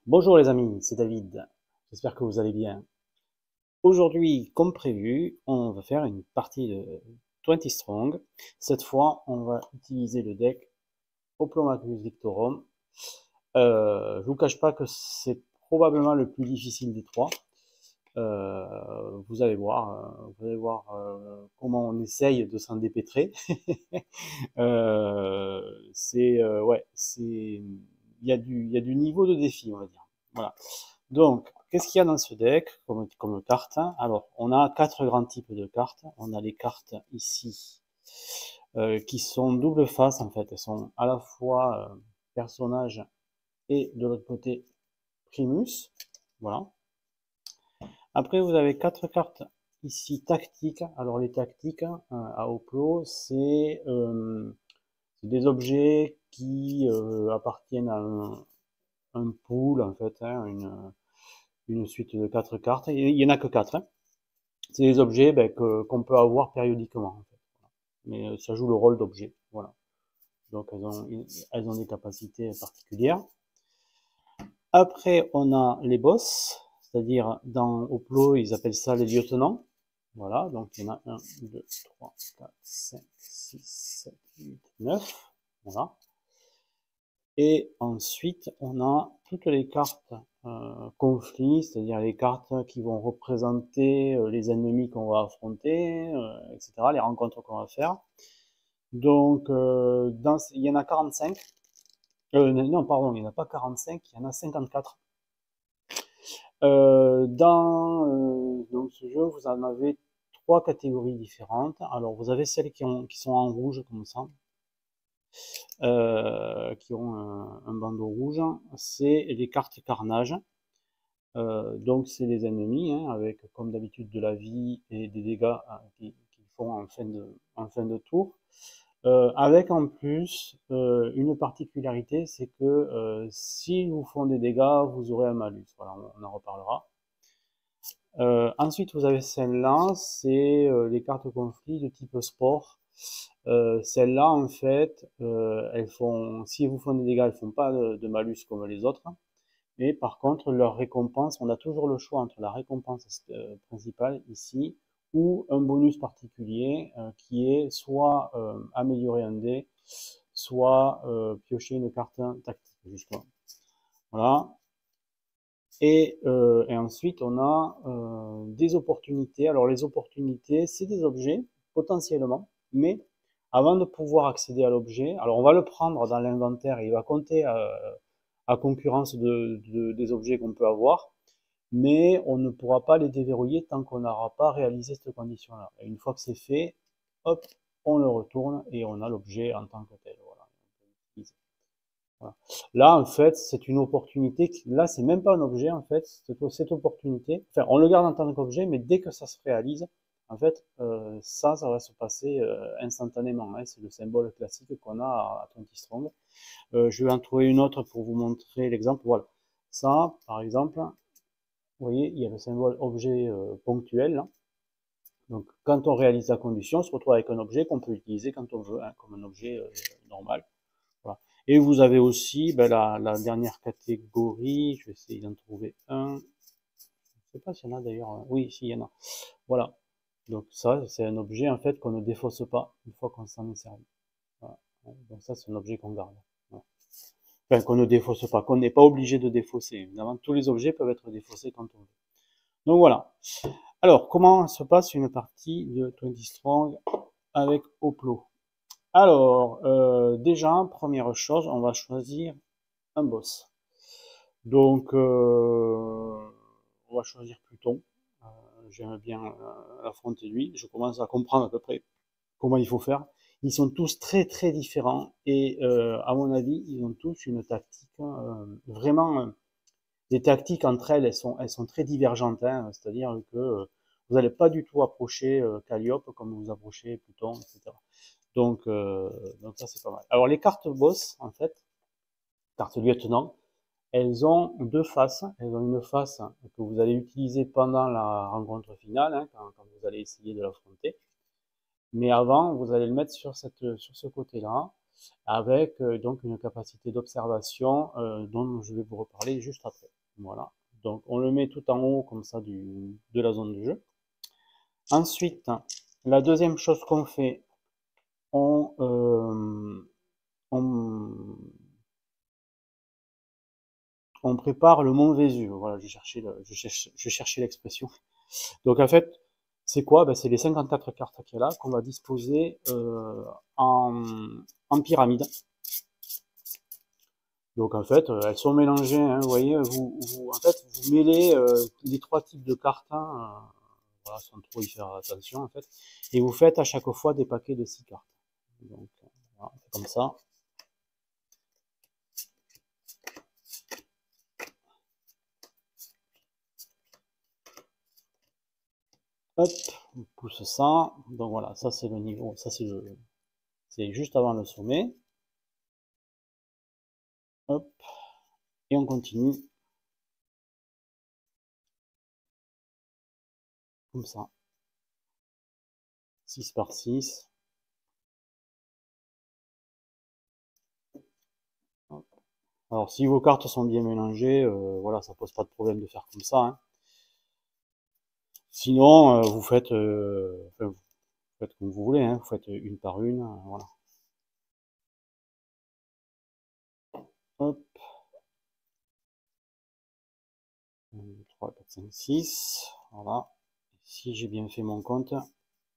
Bonjour les amis, c'est David. J'espère que vous allez bien. Aujourd'hui, comme prévu, on va faire une partie de 20 Strong. Cette fois, on va utiliser le deck Hoplomachus Victorum. Je vous cache pas que c'est probablement le plus difficile des trois. Vous allez voir comment on essaye de s'en dépêtrer. Il y a du niveau de défi, on va dire. Voilà. Donc, qu'est-ce qu'il y a dans ce deck comme cartes? Alors, on a quatre grands types de cartes. On a les cartes ici qui sont double face en fait. Elles sont à la fois personnage et de l'autre côté primus. Voilà. Après, vous avez quatre cartes ici tactiques. Alors, les tactiques à Oplo, c'est des objets qui appartiennent à un pool en fait, hein, une suite de quatre cartes. Il y en a que quatre. Hein. C'est des objets qu'on peut avoir périodiquement. En fait. Mais ça joue le rôle d'objet. Voilà. Donc elles ont des capacités particulières. Après, on a les boss, c'est-à-dire dans Oplo, ils appellent ça les lieutenants. Voilà, donc il y en a 1, 2, 3, 4, 5, 6, 7, 8, 9. Voilà. Et ensuite, on a toutes les cartes conflits, c'est-à-dire les cartes qui vont représenter les ennemis qu'on va affronter, etc., les rencontres qu'on va faire. Donc, il y en a 45. Non, pardon, il n'y en a pas 45, il y en a 54. Dans ce jeu, vous en avez trois catégories différentes. Alors, vous avez celles qui sont en rouge, comme ça, qui ont un bandeau rouge. C'est les cartes carnage. Donc c'est les ennemis, hein, avec comme d'habitude de la vie et des dégâts qu'ils font en fin de tour. Avec en plus une particularité, c'est que s'ils vous font des dégâts, vous aurez un malus. Voilà, on en reparlera. Ensuite, vous avez celle-là, c'est les cartes conflits de type sport. Celles-là, en fait, si vous font des dégâts, elles font pas de malus comme les autres. Mais par contre, leur récompense, on a toujours le choix entre la récompense principale ici ou un bonus particulier qui est soit améliorer un dé, soit piocher une carte tactique, justement. Voilà. Et ensuite, on a des opportunités. Alors, les opportunités, c'est des objets, potentiellement, mais avant de pouvoir accéder à l'objet, alors on va le prendre dans l'inventaire et il va compter à concurrence des objets qu'on peut avoir, mais on ne pourra pas les déverrouiller tant qu'on n'aura pas réalisé cette condition-là. Et une fois que c'est fait, hop, on le retourne et on a l'objet en tant que tel. Voilà. Voilà. Là, en fait, c'est une opportunité. Là, c'est même pas un objet, en fait. Cette opportunité, enfin, on le garde en tant qu'objet, mais dès que ça se réalise, en fait, ça va se passer instantanément. Hein. C'est le symbole classique qu'on a à 20 Strong. Je vais en trouver une autre pour vous montrer l'exemple. Voilà. Ça, par exemple, vous voyez, il y a le symbole objet ponctuel. Là. Donc, quand on réalise la condition, on se retrouve avec un objet qu'on peut utiliser quand on veut, hein, comme un objet normal. Voilà. Et vous avez aussi la dernière catégorie, je vais essayer d'en trouver un. Je ne sais pas s'il y en a d'ailleurs. Oui, s'il y en a. Voilà. Donc ça, c'est un objet en fait qu'on ne défausse pas une fois qu'on s'en est servi. Voilà. Donc ça, c'est un objet qu'on garde. Voilà. Enfin, qu'on ne défausse pas, qu'on n'est pas obligé de défausser. Évidemment, tous les objets peuvent être défaussés quand on veut. Donc voilà. Alors, comment se passe une partie de 20 Strong avec Oplo? Alors, déjà, première chose, on va choisir un boss. Donc, on va choisir Pluton. J'aime bien affronter lui. Je commence à comprendre à peu près comment il faut faire. Ils sont tous très très différents et à mon avis, ils ont tous une tactique vraiment. Les tactiques entre elles, elles sont très divergentes. Hein, c'est-à-dire que vous n'allez pas du tout approcher Calliope comme vous approchez Pluton, etc. Donc ça c'est pas mal. Alors les cartes boss, en fait, cartes lieutenant, elles ont deux faces. Elles ont une face que vous allez utiliser pendant la rencontre finale, hein, quand vous allez essayer de l'affronter. Mais avant, vous allez le mettre sur ce côté-là. avec donc une capacité d'observation dont je vais vous reparler juste après. Voilà. Donc on le met tout en haut comme ça de la zone de jeu. Ensuite, la deuxième chose qu'on fait, on, on, on prépare le mont Vésuve. Voilà, je cherchais l'expression. Donc en fait, c'est quoi? Ben, c'est les 54 cartes qu'il y a là qu'on va disposer en pyramide. Donc en fait, elles sont mélangées, hein, vous voyez, en fait, vous mêlez les trois types de cartes, hein, voilà, sans trop y faire attention en fait, et vous faites à chaque fois des paquets de 6 cartes. Donc voilà, c'est comme ça. Hop, on pousse ça. Donc voilà, ça c'est le niveau, ça c'est juste avant le sommet. Hop, et on continue comme ça. 6 par 6. Alors si vos cartes sont bien mélangées, voilà, ça pose pas de problème de faire comme ça, hein. Sinon, enfin, vous faites comme vous voulez, hein, vous faites une par une, voilà. Hop, 1, 2, 3, 4, 5, 6, voilà. Si j'ai bien fait mon compte,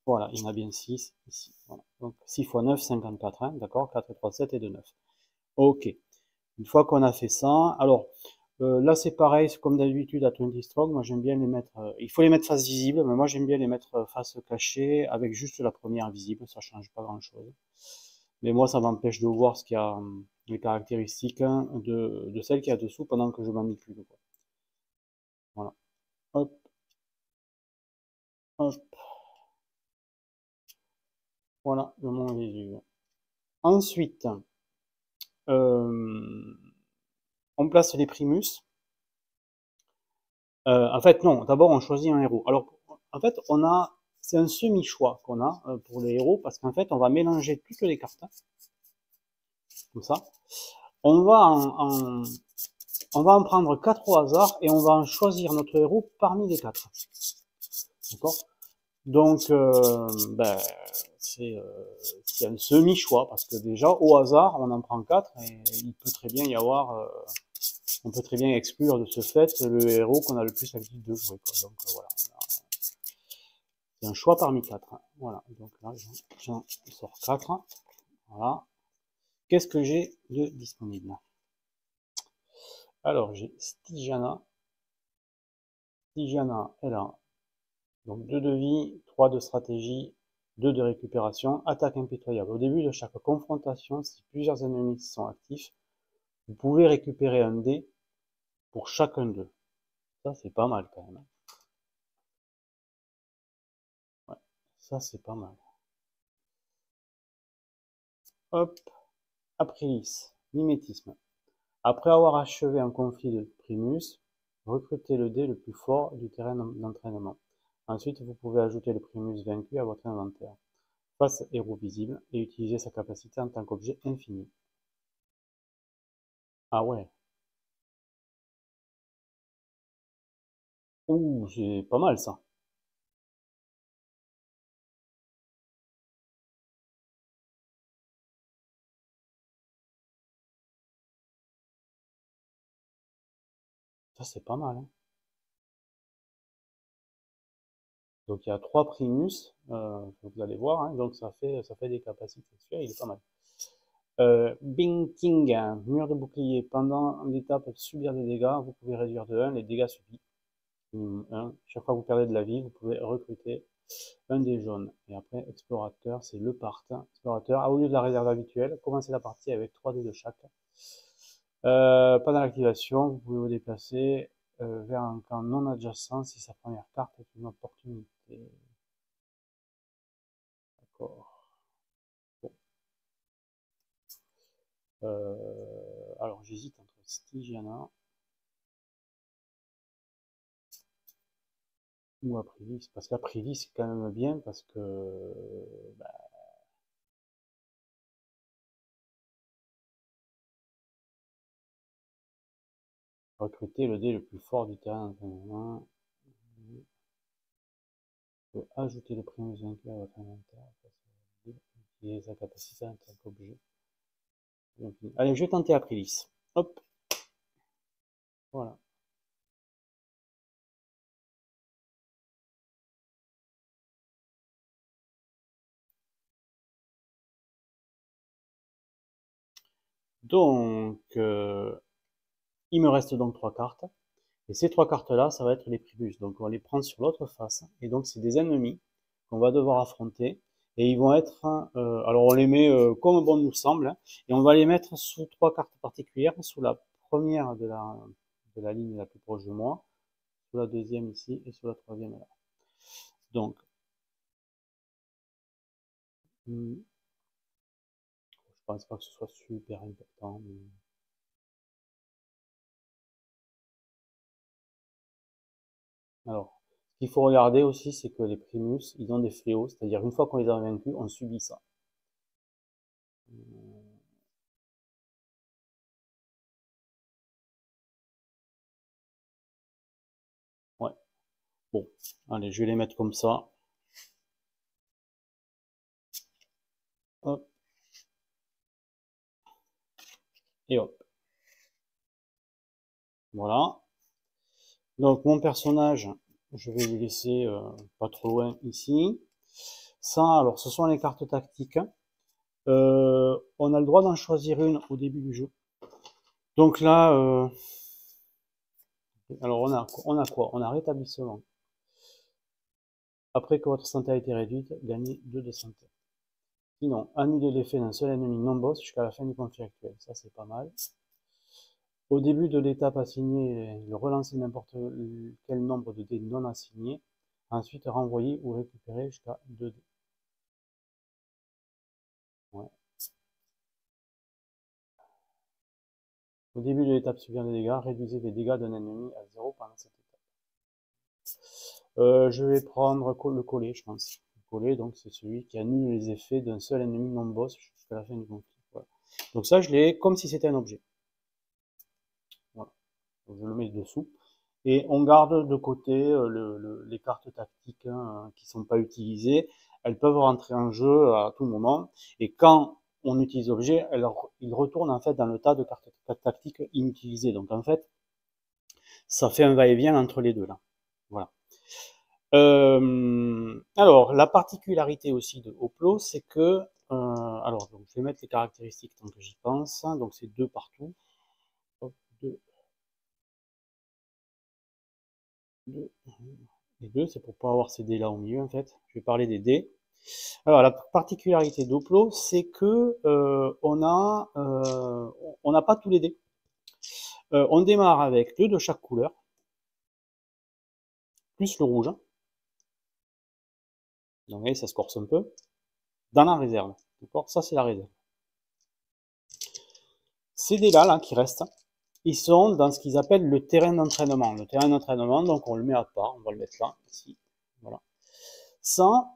voilà, il y en a bien 6 ici. Voilà. Donc 6 x 9, 54, hein, d'accord, 4 et 3, 7 et 2, 9. Ok, une fois qu'on a fait ça, alors là c'est pareil, c'est comme d'habitude à 20 Strong, moi j'aime bien les mettre, il faut les mettre face visible, mais moi j'aime bien les mettre face cachée avec juste la première visible, ça change pas grand chose. Mais moi ça m'empêche de voir ce qu'il y a, les caractéristiques hein, de celle qui est dessous pendant que je manipule. Quoi. Voilà, hop, hop, voilà, le mont Vésuve. Ensuite, euh, on place les primus. En fait, non. D'abord, on choisit un héros. Alors, en fait, c'est un semi-choix qu'on a pour les héros parce qu'en fait, on va mélanger toutes les cartes, hein, comme ça. On va on va en prendre 4 au hasard et on va en choisir notre héros parmi les 4. D'accord? Donc, ben, c'est un semi-choix parce que déjà, au hasard, on en prend 4 et il peut très bien y avoir, on peut très bien exclure de ce fait le héros qu'on a le plus l'habitude de jouer. Quoi. Donc, voilà. C'est un choix parmi 4. Voilà, donc là, j'en sors 4. Voilà. Qu'est-ce que j'ai de disponible? Alors, j'ai Stygiana. Stygiana, elle a donc 2 de vie, 3 de stratégie, 2 de récupération, attaque impitoyable. Au début de chaque confrontation, si plusieurs ennemis sont actifs, vous pouvez récupérer un dé pour chacun d'eux. Ça, c'est pas mal quand même. Ouais, ça, c'est pas mal. Hop, Aprilis, mimétisme. Après avoir achevé un conflit de primus, recrutez le dé le plus fort du terrain d'entraînement. Ensuite, vous pouvez ajouter le primus vaincu à votre inventaire. Face héros visible et utiliser sa capacité en tant qu'objet infini. Ah ouais. Ouh, c'est pas mal ça. Ça, c'est pas mal. Hein. Donc il y a 3 primus, vous allez voir, hein, donc ça fait des capacités. Celui-là, il est pas mal. Bing King, mur de bouclier. Pendant l'étape subir des dégâts, vous pouvez réduire de 1 les dégâts subis. 1. Chaque fois que vous perdez de la vie, vous pouvez recruter un des jaunes. Et après, explorateur, c'est le part. Explorateur, au lieu de la réserve habituelle, commencez la partie avec 3 dés de chaque. Pendant l'activation, vous pouvez vous déplacer vers un camp non adjacent si sa première carte est une opportunité. D'accord. Bon. Alors j'hésite entre Stygiana ou Aprilis, parce qu'Aprilis c'est quand même bien parce que bah, Recruter le dé le plus fort du terrain d'entraînement. Ajouter le primus vainqueur à votre inventaire. Utiliser sa capacité en tant qu'objet. Allez, je vais tenter Aprilis. Hop. Voilà. Donc, il me reste donc 3 cartes. Et ces 3 cartes-là, ça va être les primus. Donc, on va les prendre sur l'autre face. Et donc, c'est des ennemis qu'on va devoir affronter. Et ils vont être, alors on les met comme bon nous semble. Hein, et on va les mettre sous 3 cartes particulières. Sous la première de la ligne la plus proche de moi. Sous la deuxième ici. Et sous la troisième là. Donc, je pense pas que ce soit super important. Mais... Alors, ce qu'il faut regarder aussi, c'est que les primus, ils ont des fléaux, c'est-à-dire une fois qu'on les a vaincus, on subit ça. Ouais. Bon, allez, je vais les mettre comme ça. Hop. Et hop. Voilà. Donc mon personnage, je vais le laisser pas trop loin ici. Ça, alors ce sont les cartes tactiques. On a le droit d'en choisir une au début du jeu. Donc là, alors on a quoi? On a rétablissement. Après que votre santé a été réduite, gagnez 2 de santé. Sinon, annuler l'effet d'un seul ennemi non-boss jusqu'à la fin du conflit actuel. Ça, c'est pas mal. Au début de l'étape assignée, relancer n'importe quel nombre de dés non assignés. Ensuite, renvoyer ou récupérer jusqu'à 2 dés. Ouais. Au début de l'étape suivante des dégâts, réduisez les dégâts d'un ennemi à 0 pendant cette étape. Je vais prendre le collet, je pense. Le collet, donc, c'est celui qui annule les effets d'un seul ennemi non-boss jusqu'à la fin du conflit. Voilà. Donc ça, je l'ai comme si c'était un objet. Voilà. Donc, je le mets dessous. Et on garde de côté les cartes tactiques hein, qui ne sont pas utilisées. Elles peuvent rentrer en jeu à tout moment. Et quand on utilise l'objet, ils retournent en fait dans le tas de cartes tactiques inutilisées. Donc en fait, ça fait un va-et-vient entre les deux là. Voilà. Alors, la particularité aussi de Hoplo, c'est que, alors, donc, je vais mettre les caractéristiques tant que j'y pense. Donc c'est 2 partout. Hop, 2. 2. Les 2, c'est pour pas avoir ces dés là au milieu en fait. Je vais parler des dés. Alors la particularité d'Hoplo, c'est que on n'a pas tous les dés. On démarre avec 2 de chaque couleur, plus le rouge. Donc vous voyez, ça se corse un peu. Dans la réserve. D'accord? Ça c'est la réserve. Ces dés là qui restent, ils sont dans ce qu'ils appellent le terrain d'entraînement. Le terrain d'entraînement, donc on le met à part, on va le mettre là, ici. Voilà. Ça,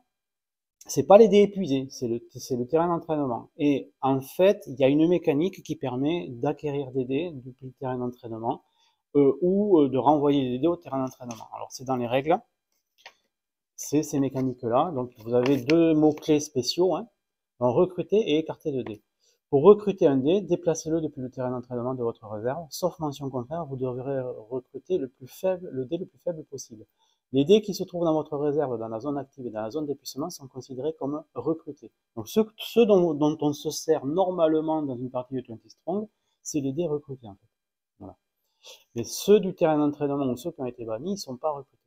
c'est pas les dés épuisés, c'est le terrain d'entraînement. Et en fait, il y a une mécanique qui permet d'acquérir des dés depuis le terrain d'entraînement ou de renvoyer les dés au terrain d'entraînement. Alors c'est dans les règles, c'est ces mécaniques-là. Donc vous avez 2 mots-clés spéciaux, hein, recruter et écarter de dés. Pour recruter un dé, déplacez-le depuis le terrain d'entraînement de votre réserve. Sauf mention contraire, vous devrez recruter le dé le plus faible possible. Les dés qui se trouvent dans votre réserve, dans la zone active et dans la zone d'épuisement, sont considérés comme recrutés. Donc ceux dont on se sert normalement dans une partie de 20 Strong, c'est les dés recrutés en fait. Voilà. Mais ceux du terrain d'entraînement ou ceux qui ont été bannis, ils ne sont pas recrutés.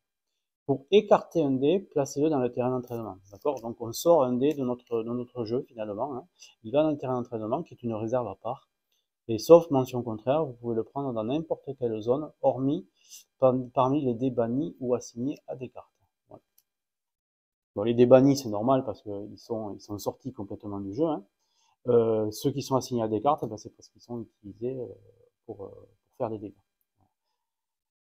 Pour écarter un dé, placez-le dans le terrain d'entraînement. D'accord? Donc on sort un dé de notre jeu finalement. Hein. Il va dans le terrain d'entraînement qui est une réserve à part. Et sauf mention contraire, vous pouvez le prendre dans n'importe quelle zone, hormis parmi les dés bannis ou assignés à des cartes. Voilà. Bon, les dés bannis, c'est normal parce qu'ils sont sortis complètement du jeu. Hein. Ceux qui sont assignés à des cartes, ben, c'est parce qu'ils sont utilisés pour faire des dégâts.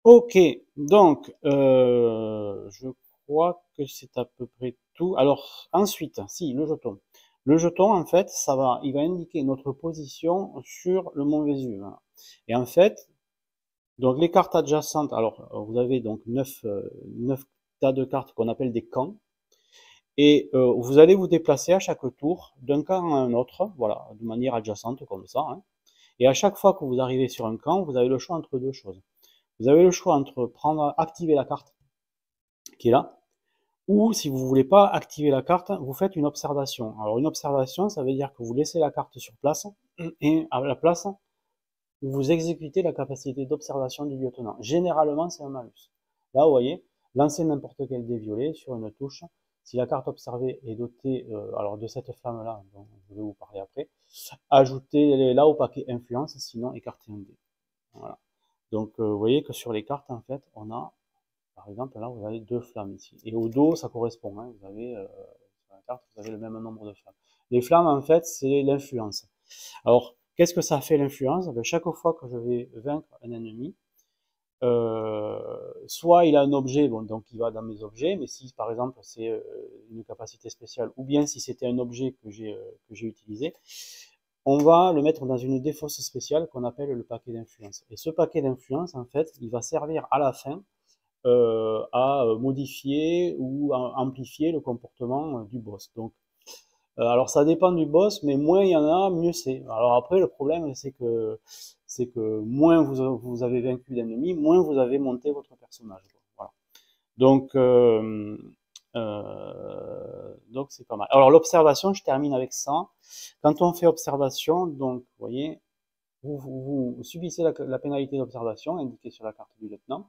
Ok, donc je crois que c'est à peu près tout. Alors ensuite, si le jeton. Le jeton, en fait, il va indiquer notre position sur le mont Vésuve. Et en fait, Donc les cartes adjacentes, alors vous avez donc 9 tas de cartes qu'on appelle des camps. Et vous allez vous déplacer à chaque tour d'un camp à un autre, voilà, de manière adjacente comme ça, hein. Et à chaque fois que vous arrivez sur un camp, vous avez le choix entre deux choses. Vous avez le choix entre activer la carte qui est là, ou si vous ne voulez pas activer la carte, vous faites une observation. Alors une observation, ça veut dire que vous laissez la carte sur place, et à la place, vous exécutez la capacité d'observation du lieutenant. Généralement, c'est un malus. Là, vous voyez, lancez n'importe quel dé violet sur une touche. Si la carte observée est dotée alors de cette flamme-là, dont je vais vous parler après, ajoutez-la au paquet influence, sinon écartez un dé. Voilà. Donc, vous voyez que sur les cartes, en fait, on a, par exemple, là, vous avez 2 flammes ici. Et au dos, ça correspond. Hein, vous avez, sur la carte, vous avez le même nombre de flammes. Les flammes, en fait, c'est l'influence. Alors, qu'est-ce que ça fait l'influence? Chaque fois que je vais vaincre un ennemi, soit il a un objet, bon, donc il va dans mes objets, mais si par exemple c'est une capacité spéciale, ou bien si c'était un objet que j'ai utilisé, on va le mettre dans une défausse spéciale qu'on appelle le paquet d'influence. Et ce paquet d'influence, en fait, il va servir à la fin à modifier ou à amplifier le comportement du boss. Donc, alors ça dépend du boss, mais moins il y en a, mieux c'est. Alors après, le problème, c'est que moins vous avez vaincu d'ennemis, moins vous avez monté votre personnage. Voilà. Donc, donc c'est pas mal. Alors l'observation, je termine avec ça. Quand on fait observation, donc vous voyez, vous subissez la pénalité d'observation indiquée sur la carte du lieutenant.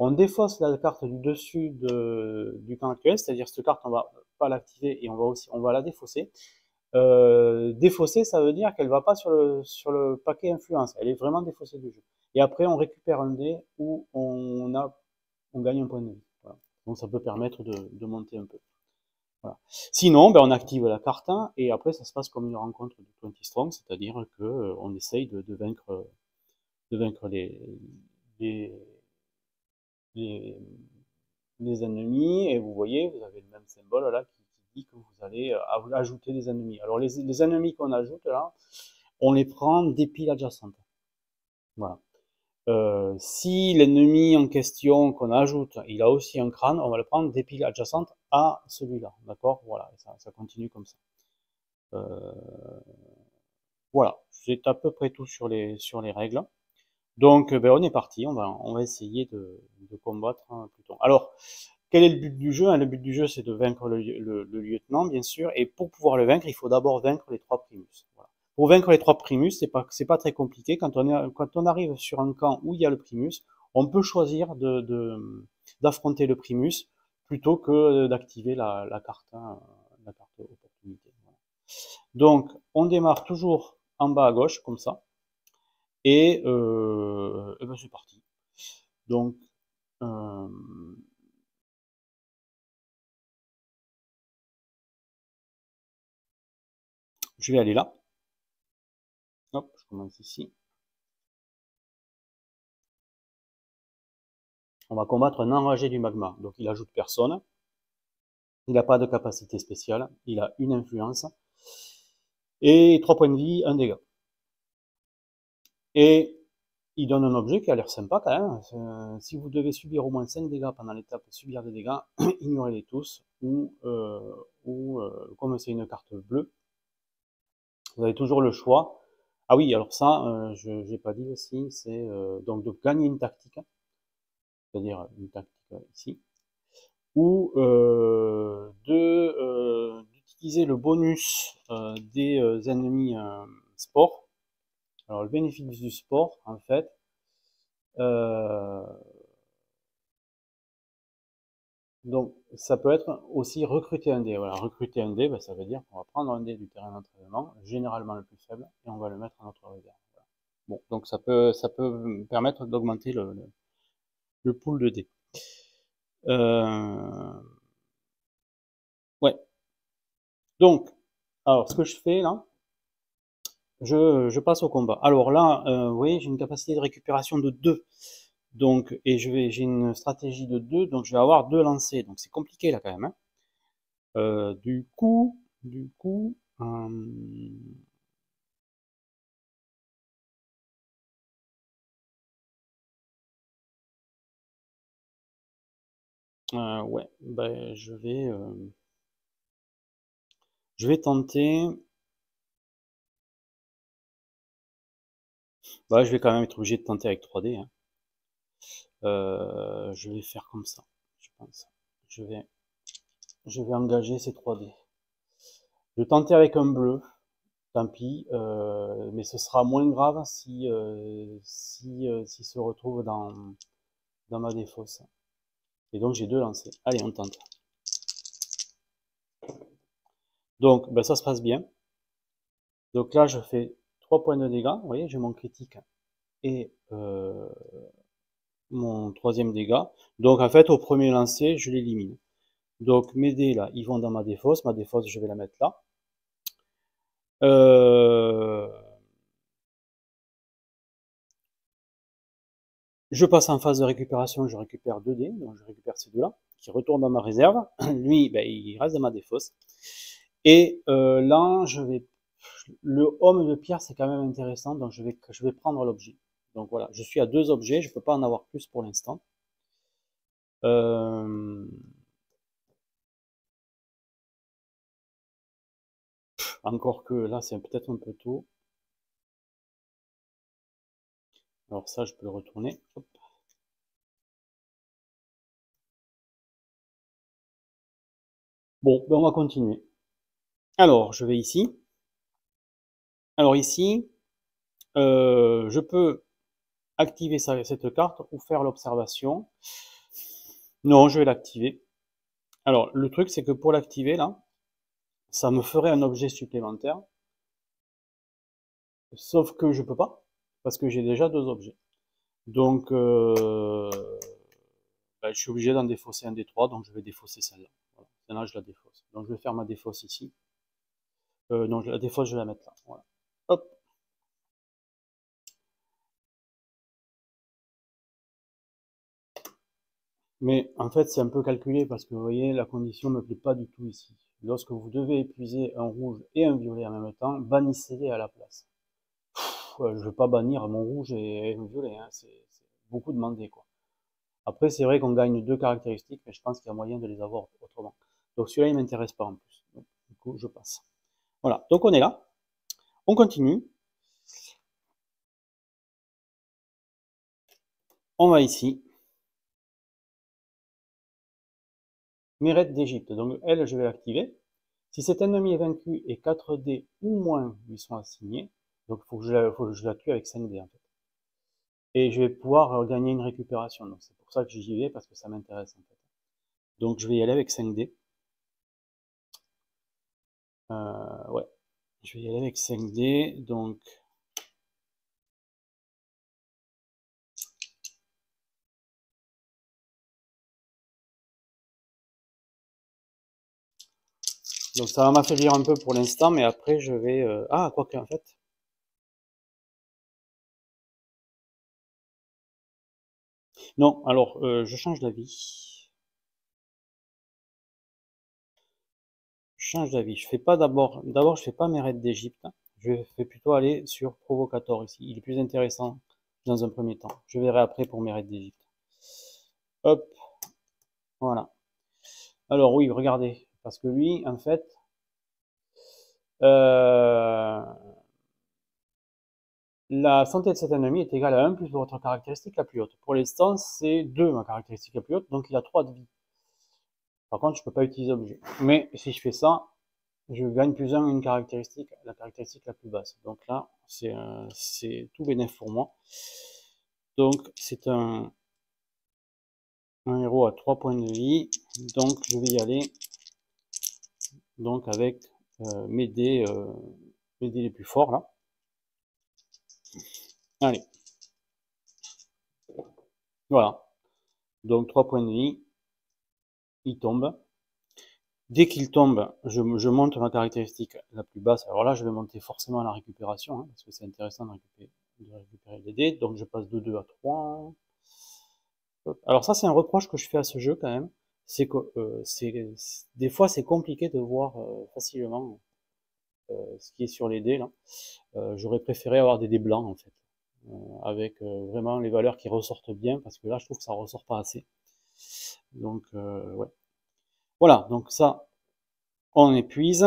On défausse la carte du dessus du camp actuel, c'est-à-dire cette carte, on va pas l'activer et on va la défausser. Défausser, ça veut dire qu'elle ne va pas sur le paquet influence, elle est vraiment défaussée du jeu. Et après, on récupère un dé où on gagne un point de vie. Voilà. Donc ça peut permettre de monter un peu. Voilà. Sinon, ben, on active la carte 1 et après ça se passe comme une rencontre de 20 strong, c'est-à-dire que on essaye de vaincre les, les, les ennemis, et vous voyez, vous avez le même symbole là qui dit que vous allez ajouter des ennemis. Alors les ennemis qu'on ajoute là, on les prend des piles adjacentes. Voilà. Si l'ennemi en question qu'on ajoute, il a aussi un crâne, on va le prendre des piles adjacentes à celui-là. D'accord. Voilà, ça continue comme ça. Euh, voilà, c'est à peu près tout sur les règles. Donc, ben, on est parti, on va essayer de combattre Pluton. Alors, quel est le but du jeu? Le but du jeu, c'est de vaincre le lieutenant, bien sûr, et pour pouvoir le vaincre, il faut d'abord vaincre les 3 primus. Voilà. Pour vaincre les 3 primus, c'est pas très compliqué. Quand on arrive sur un camp où il y a le primus, on peut choisir d'affronter le primus plutôt que d'activer la carte opportunité. Voilà. Donc, on démarre toujours en bas à gauche, comme ça. Et ben c'est parti. Donc, euh, je vais aller là. Hop, je commence ici. On va combattre un enragé du magma. Donc, il ajoute personne. Il n'a pas de capacité spéciale. Il a une influence. Et 3 points de vie, 1 dégât. Et il donne un objet qui a l'air sympa quand même. Si vous devez subir au moins 5 dégâts pendant l'étape subir des dégâts, ignorez-les tous. Ou comme c'est une carte bleue, vous avez toujours le choix. Ah oui, alors ça, je n'ai pas dit aussi, c'est donc de gagner une tactique, c'est-à-dire une tactique ici, ou d'utiliser le bonus des ennemis sport. Alors le bénéfice du sport, en fait, euh, donc ça peut être aussi recruter un dé. Voilà, recruter un dé, ben, ça veut dire qu'on va prendre un dé du terrain d'entraînement, généralement le plus faible, et on va le mettre à notre réserve. Voilà. Bon, donc ça peut permettre d'augmenter le pool de dés. Ouais. Donc, alors ce que je fais là, je passe au combat. Alors là, vous voyez, j'ai une capacité de récupération de 2. Donc, et j'ai une stratégie de 2, donc je vais avoir 2 lancers. Donc c'est compliqué là quand même, hein. Du coup, Ouais, ben, je vais tenter. Bah, je vais quand même être obligé de tenter avec 3D, hein. Je vais faire comme ça, je pense. Je vais, je vais engager ces 3D. Je vais tenter avec un bleu, tant pis, mais ce sera moins grave s'il se retrouve dans ma défausse. Et donc j'ai deux lancers. Allez, on tente. Donc, ben, ça se passe bien. Donc là, je fais 3 points de dégâts. Vous voyez, j'ai mon critique et mon troisième dégât. Donc en fait, au premier lancer, je l'élimine. Donc mes dés là, ils vont dans ma défausse. Ma défausse, je vais la mettre là. Je passe en phase de récupération, je récupère 2 dés, donc je récupère ces deux-là, qui retournent dans ma réserve. Lui, ben, il reste dans ma défausse. Et là, le homme de pierre, c'est quand même intéressant, donc je vais prendre l'objet. Donc voilà, je suis à 2 objets, je ne peux pas en avoir plus pour l'instant. Encore que là, c'est peut-être un peu tôt. Alors ça, je peux le retourner. Hop. Bon, ben on va continuer. Alors, je vais ici. Alors ici, je peux activer cette carte ou faire l'observation. Non, je vais l'activer. Alors, le truc, c'est que pour l'activer, là, ça me ferait un objet supplémentaire. Sauf que je peux pas, parce que j'ai déjà 2 objets. Donc, ben, je suis obligé d'en défausser un des 3, donc je vais défausser celle-là. Voilà. Celle-là, je la défausse. Donc, je vais faire ma défausse ici. Non, la défausse, je vais la mettre là. Voilà. Hop. Mais en fait, c'est un peu calculé parce que vous voyez, la condition ne me plaît pas du tout ici. Lorsque vous devez épuiser un rouge et un violet en même temps, bannissez-les à la place. Je ne veux pas bannir mon rouge et un violet, hein. C'est beaucoup demandé, quoi. Après, c'est vrai qu'on gagne 2 caractéristiques, mais je pense qu'il y a moyen de les avoir autrement. Donc celui-là, il m'intéresse pas en plus. Donc, du coup, je passe. Voilà, donc on est là. On continue. On va ici. Mérite d'Égypte. Donc elle, je vais l'activer. Si cet ennemi est vaincu et 4 dés ou moins lui sont assignés, donc il faut que je la tue avec 5 dés en fait. Et je vais pouvoir gagner une récupération. Donc c'est pour ça que j'y vais, parce que ça m'intéresse en fait. Donc je vais y aller avec 5 dés. Ouais, je vais y aller avec 5 dés. Donc ça va m'affaiblir un peu pour l'instant, mais après je vais... Ah, quoique en fait... Non, alors je change d'avis. Je change d'avis. Je fais pas d'abord je fais pas mes raids d'Égypte. Je vais plutôt aller sur Provocator ici. Il est plus intéressant dans un premier temps. Je verrai après pour mes raids d'Égypte. Hop, voilà. Alors oui, regardez, parce que lui, en fait, euh, la santé de cet ennemi est égale à 1 plus votre caractéristique la plus haute. Pour l'instant, c'est 2 ma caractéristique la plus haute, donc il a 3 de vie. Par contre, je peux pas utiliser objet. Mais si je fais ça, je gagne plus 1 une caractéristique, la caractéristique la plus basse. Donc là, c'est tout bénéf pour moi. Donc c'est un héros à 3 points de vie. Donc je vais y aller donc avec mes dés les plus forts là. Allez, voilà. Donc 3 points de vie. Il tombe. Dès qu'il tombe, je monte ma caractéristique la plus basse. Alors là, je vais monter forcément la récupération, hein, parce que c'est intéressant de récupérer les dés. Donc je passe de 2 à 3. Alors ça, c'est un reproche que je fais à ce jeu quand même. C'est que des fois, c'est compliqué de voir facilement ce qui est sur les dés là. J'aurais préféré avoir des dés blancs en fait, avec vraiment les valeurs qui ressortent bien, parce que là, je trouve que ça ressort pas assez. Donc, ouais. Voilà, donc ça, on épuise.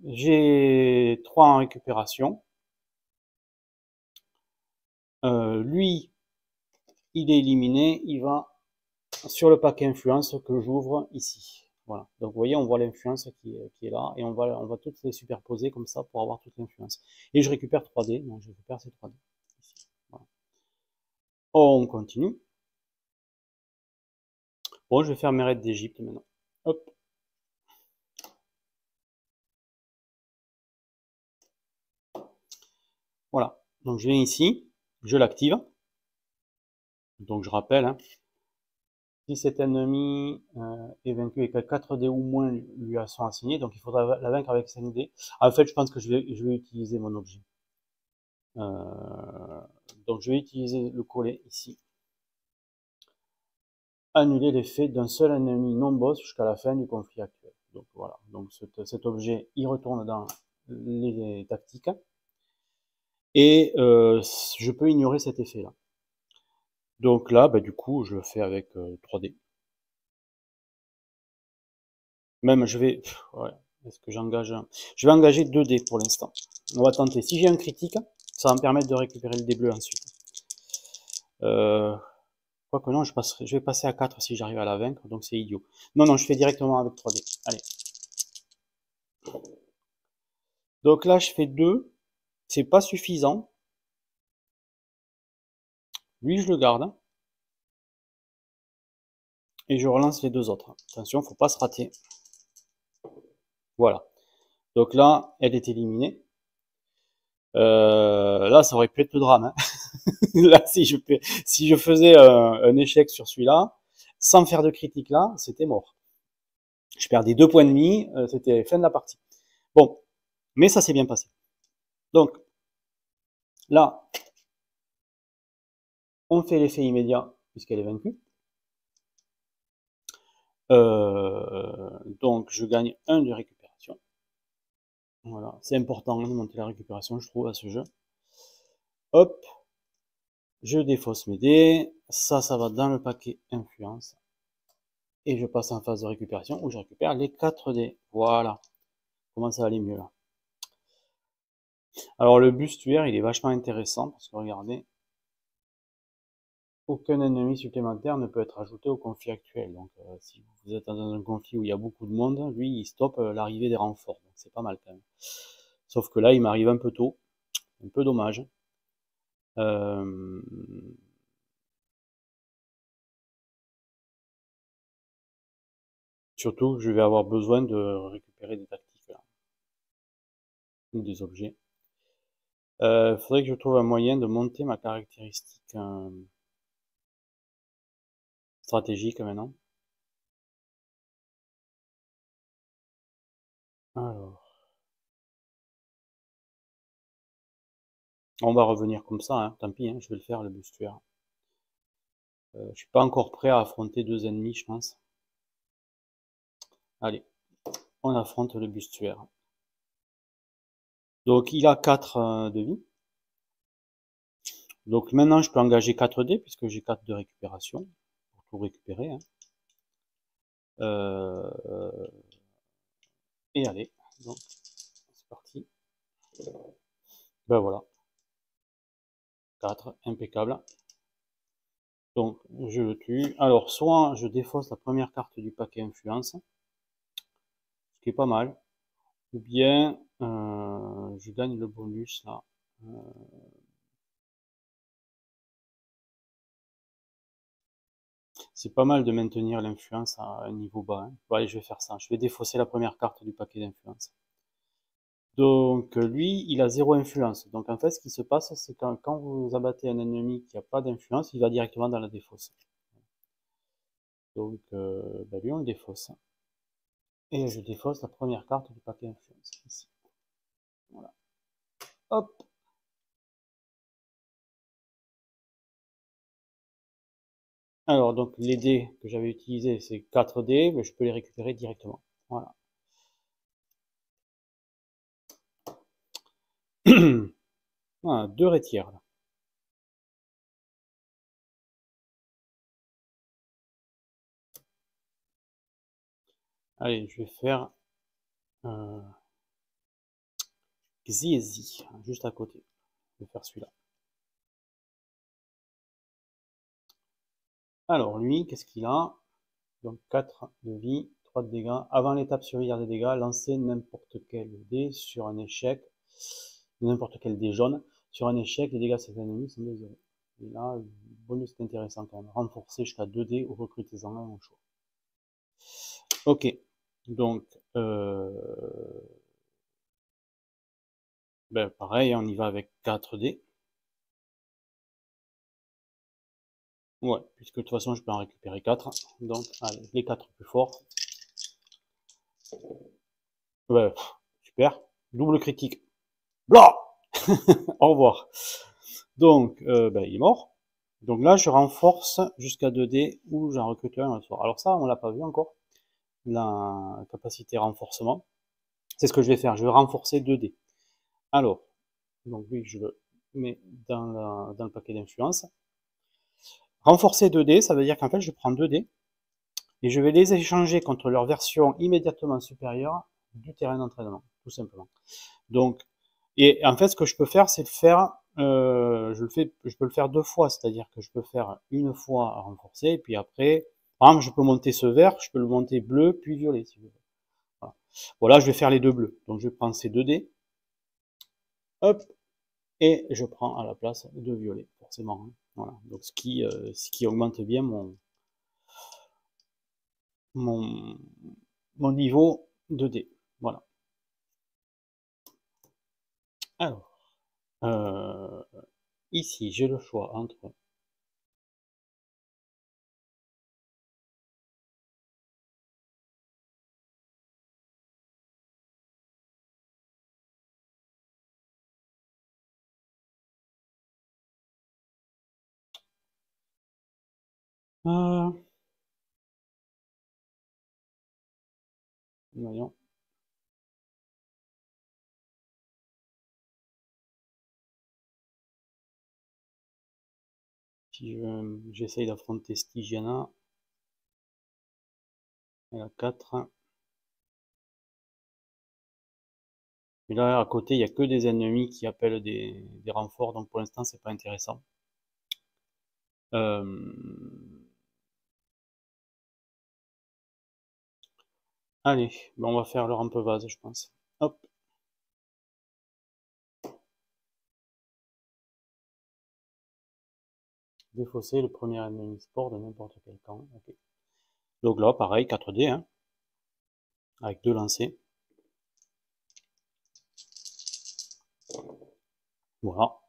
J'ai 3 en récupération. Lui, il est éliminé, il va sur le paquet influence que j'ouvre ici. Voilà. Donc vous voyez, on voit l'influence qui est là et on va toutes les superposer comme ça pour avoir toute l'influence. Et je récupère 3D, donc je récupère ces 3D. Ici. Voilà. On continue. Bon, je vais faire mes raids d'Égypte maintenant. Hop. Voilà. Donc je viens ici, je l'active. Donc je rappelle, hein, si cet ennemi est vaincu et que 4 dés ou moins lui sont assignés, donc il faudra la vaincre avec 5 dés. En fait, je pense que je vais utiliser mon objet. Donc je vais utiliser le collet ici. Annuler l'effet d'un seul ennemi non boss jusqu'à la fin du conflit actuel. Donc voilà, donc cet objet il retourne dans les tactiques et je peux ignorer cet effet là. Donc là, bah, du coup, je le fais avec 3D. Même je vais, ouais, est-ce que j'engage je vais engager 2 dés pour l'instant. On va tenter. Si j'ai un critique, ça va me permettre de récupérer le dé bleu ensuite. Quoique non, je vais passer à 4 si j'arrive à la vaincre, donc c'est idiot. Non, non, je fais directement avec 3D. Allez. Donc là, je fais 2. C'est pas suffisant. Lui, je le garde. Et je relance les 2 autres. Attention, faut pas se rater. Voilà. Donc là, elle est éliminée. Là, ça aurait pu être le drame. Hein. Là, si je faisais un échec sur celui-là, sans faire de critique là, c'était mort. Je perdais 2 points de vie, c'était fin de la partie. Bon, mais ça s'est bien passé. Donc, là, on fait l'effet immédiat puisqu'elle est vaincue. Donc, je gagne 1 de récupération. Voilà, c'est important de monter la récupération, je trouve, à ce jeu. Hop, je défausse mes dés. Ça va dans le paquet influence. Et je passe en phase de récupération où je récupère les 4 dés. Voilà, comment ça aller mieux là. Alors le bustuaire, il est vachement intéressant parce que regardez, aucun ennemi supplémentaire ne peut être ajouté au conflit actuel. Donc si vous êtes dans un conflit où il y a beaucoup de monde, lui il stoppe l'arrivée des renforts. Donc c'est pas mal quand même. Sauf que là il m'arrive un peu tôt, un peu dommage. Euh... Surtout je vais avoir besoin de récupérer des tactiques là, ou des objets. Faudrait que je trouve un moyen de monter ma caractéristique stratégique maintenant. Alors, on va revenir comme ça, hein. Tant pis, hein, je vais le faire le bustuaire. Je suis pas encore prêt à affronter 2 ennemis, je pense. Allez, on affronte le bustuaire. Donc il a 4 de vie. Donc maintenant je peux engager 4 dés puisque j'ai 4 de récupération pour tout récupérer. Hein. Et allez, donc c'est parti. Ben voilà, 4, impeccable. Donc je le tue. Alors soit je défausse la première carte du paquet influence, ce qui est pas mal, ou bien je gagne le bonus là. C'est pas mal de maintenir l'influence à un niveau bas. Hein. Bon, allez, je vais faire ça. Je vais défausser la première carte du paquet d'influence. Donc lui, il a 0 influence. Donc en fait, ce qui se passe, c'est quand vous abattez un ennemi qui n'a pas d'influence, il va directement dans la défausse. Donc bah, lui, on le défausse. Et je défausse la première carte du paquet influence. Ici. Voilà. Hop. Alors donc les dés que j'avais utilisés, c'est 4 dés, mais je peux les récupérer directement. Voilà. Voilà, 2 rétières. Là. Allez, je vais faire Xiezi, juste à côté. Je vais faire celui-là. Alors, lui, qu'est-ce qu'il a? Donc, 4 de vie, 3 de dégâts. Avant l'étape surveillance des dégâts, lancez n'importe quel dé sur un échec, n'importe quel dé jaune. Sur un échec, les dégâts de cet ennemi sont de 0. Et là, le bonus est intéressant quand même. Renforcer jusqu'à 2 dés ou recrutez-en un au choix. Ok, donc, ben, pareil, on y va avec 4 dés. Ouais, puisque de toute façon, je peux en récupérer 4. Donc, allez, les 4 plus forts. Ouais, super. Double critique. Blah. Au revoir. Donc, ben, il est mort. Donc là, je renforce jusqu'à 2 dés ou j'en recrute un soir. Alors ça, on l'a pas vu encore. La capacité renforcement. C'est ce que je vais faire. Je vais renforcer 2 dés. Alors, donc lui, je le mets dans le paquet d'influence. Renforcer 2 dés, ça veut dire qu'en fait, je prends 2 dés et je vais les échanger contre leur version immédiatement supérieure du terrain d'entraînement, tout simplement. Donc, et en fait, ce que je peux faire, c'est le faire, je peux le faire 2 fois, c'est-à-dire que je peux faire une fois à renforcer, et puis après, par exemple, je peux monter ce vert, je peux le monter bleu, puis violet, si je veux. Voilà. Voilà, je vais faire les 2 bleus. Donc, je prends ces 2 dés, hop, et je prends à la place 2 violets, forcément. Hein. Voilà. Donc, ce qui augmente bien mon, mon niveau de dés. Voilà. Alors, ici, j'ai le choix entre voyons, si j'essaye d'affronter Stygiana, elle a 4. Et là, à côté, il n'y a que des ennemis qui appellent des renforts, donc pour l'instant, c'est pas intéressant. Allez, bon, on va faire le rampe vase, je pense. Hop. Défausser le premier ennemi sport de n'importe quel camp. Okay. Donc là, pareil, 4 dés, hein, avec 2 lancers. Voilà.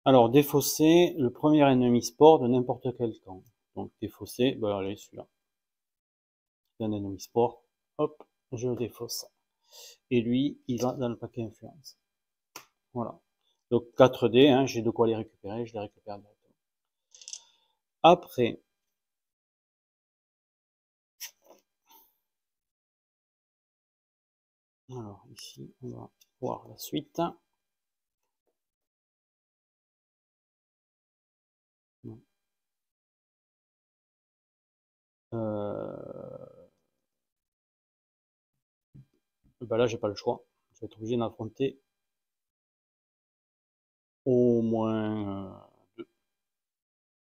Alors, défausser le premier ennemi sport de n'importe quel camp. Donc, défausser, ben allez, celui-là. C'est un ennemi sport. Hop, je le défausse. Et lui, il va dans le paquet influence. Voilà. Donc 4 dés, hein, j'ai de quoi les récupérer, je les récupère directement. Après, alors ici, on va voir la suite. Ben là, j'ai pas le choix. Je vais être obligé d'affronter au moins 2.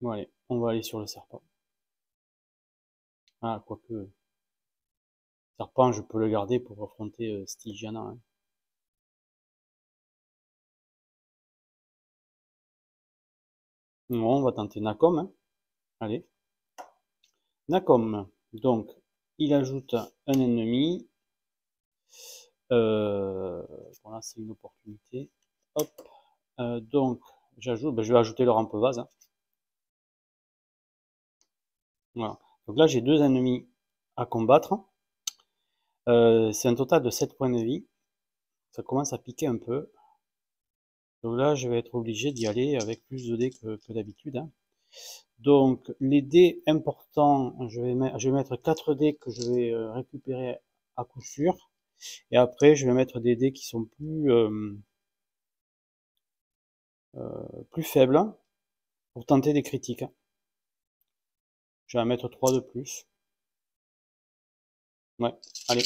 Bon, allez, on va aller sur le serpent. Ah, quoique, serpent, je peux le garder pour affronter Stygiana. Hein. Bon, on va tenter Nakom. Hein. Allez. Nakom. Donc, il ajoute un ennemi. Voilà, c'est une opportunité. Hop. Donc, j'ajoute, ben, je vais ajouter le rampe vase. Hein. Voilà. Donc là, j'ai 2 ennemis à combattre. C'est un total de 7 points de vie. Ça commence à piquer un peu. Donc là, je vais être obligé d'y aller avec plus de dés que d'habitude. Hein. Donc, les dés importants, je vais mettre 4 dés que je vais récupérer à coup sûr. Et après, je vais mettre des dés qui sont plus faibles pour tenter des critiques. Je vais en mettre 3 de plus. Ouais, allez.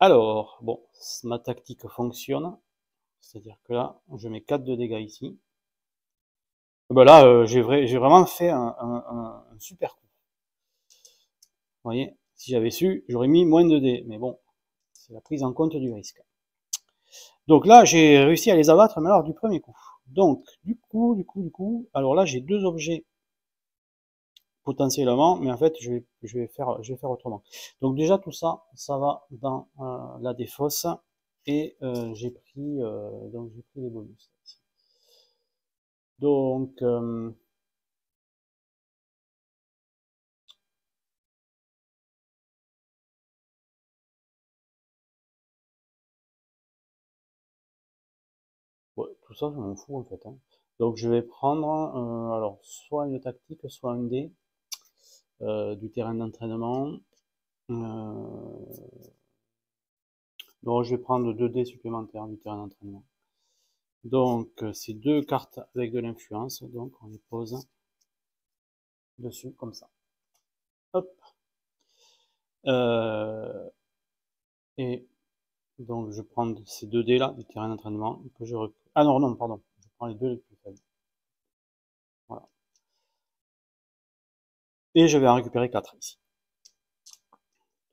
Alors, bon, ma tactique fonctionne. C'est-à-dire que là, je mets 4 de dégâts ici. Ben là, j'ai vraiment fait un super coup. Vous voyez, si j'avais su, j'aurais mis moins de dés. Mais bon, c'est la prise en compte du risque. Donc là, j'ai réussi à les abattre, mais alors du premier coup. Donc, du coup, alors là, j'ai 2 objets potentiellement, mais en fait, je vais faire autrement. Donc déjà, tout ça, ça va dans la défausse, et j'ai pris des bonus. Donc, ouais, tout ça, je m'en fous en fait, hein. Donc je vais prendre alors soit une tactique, soit un dé du terrain d'entraînement. Donc je vais prendre 2 dés supplémentaires du terrain d'entraînement. Donc c'est 2 cartes avec de l'influence, donc on les pose dessus comme ça. Hop. Et donc je prends ces 2 dés là du terrain d'entraînement que je recrute. Ah non, non, pardon, je prends les 2 les plus faibles. Voilà. Et je vais en récupérer 4 ici.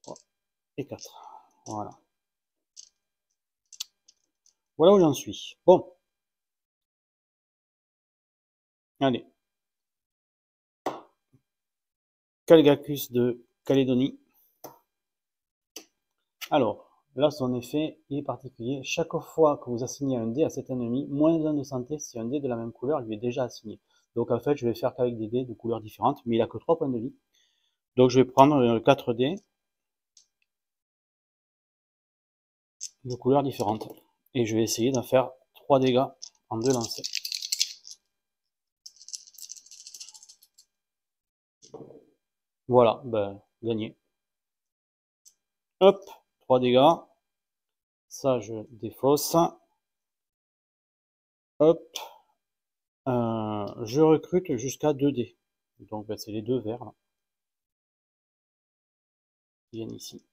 3 et 4. Voilà. Voilà où j'en suis. Bon. Allez. Calgacus de Calédonie. Alors, là, son effet est particulier. Chaque fois que vous assignez un dé à cet ennemi, moins 1 de santé si un dé de la même couleur lui est déjà assigné. Donc en fait, je vais faire qu'avec des dés de couleurs différentes, mais il a que 3 points de vie. Donc je vais prendre 4 dés de couleurs différentes. Et je vais essayer d'en faire 3 dégâts en 2 lancers. Voilà, ben, gagné. Hop, 3 dégâts. Ça, je défausse. Hop. Je recrute jusqu'à 2 dés. Donc ben, c'est les 2 verts là, qui viennent ici.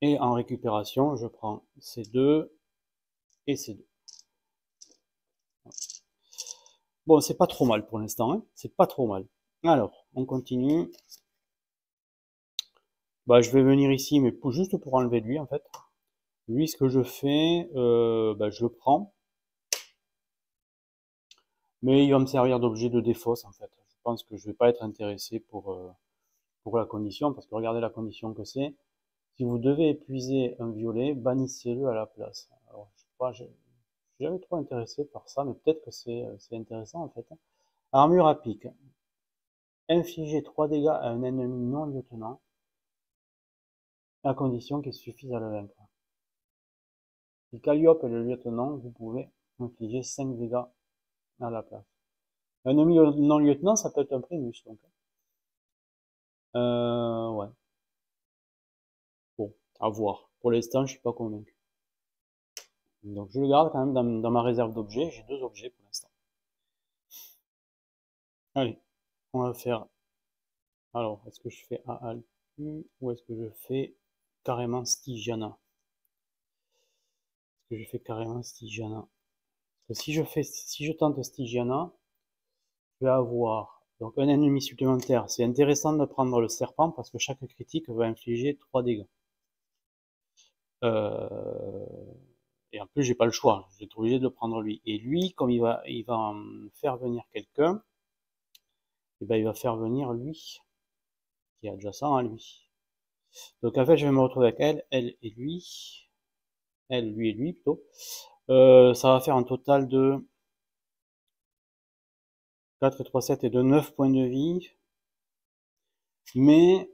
Et en récupération, je prends ces 2 et ces 2. Bon, c'est pas trop mal pour l'instant, hein, c'est pas trop mal. Alors, on continue. Bah, je vais venir ici, mais juste pour enlever lui, en fait. Lui, ce que je fais, bah, je le prends. Mais il va me servir d'objet de défausse, en fait. Je pense que je vais pas être intéressé pour la condition, parce que regardez la condition que c'est. Si vous devez épuiser un violet, bannissez-le à la place. Alors, je sais pas, je suis jamais trop intéressé par ça, mais peut-être que c'est intéressant, en fait. Armure à pic. Infliger 3 dégâts à un ennemi non lieutenant, à condition qu'il suffise à le vaincre. Si Calliope est le lieutenant, vous pouvez infliger 5 dégâts à la place. Un ennemi non lieutenant, ça peut être un primus, donc. Ouais. Bon, à voir. Pour l'instant, je suis pas convaincu. Donc je le garde quand même dans ma réserve d'objets. J'ai 2 objets pour l'instant. Allez, on va faire. Alors, est-ce que je fais Alpu ou est-ce que je fais carrément Stygiana? Est-ce que je fais carrément Stygiana? Parce que si je tente Stygiana, je vais avoir donc un ennemi supplémentaire. C'est intéressant de prendre le serpent parce que chaque critique va infliger 3 dégâts. Et en plus, j'ai pas le choix. Je vais être obligé de le prendre lui. Et lui, comme il va faire venir quelqu'un, et ben il va faire venir lui, qui est adjacent à lui. Donc en fait, je vais me retrouver avec elle et lui. Elle, lui et lui plutôt. Ça va faire un total de 4 et 3, 7 et de 9 points de vie. Mais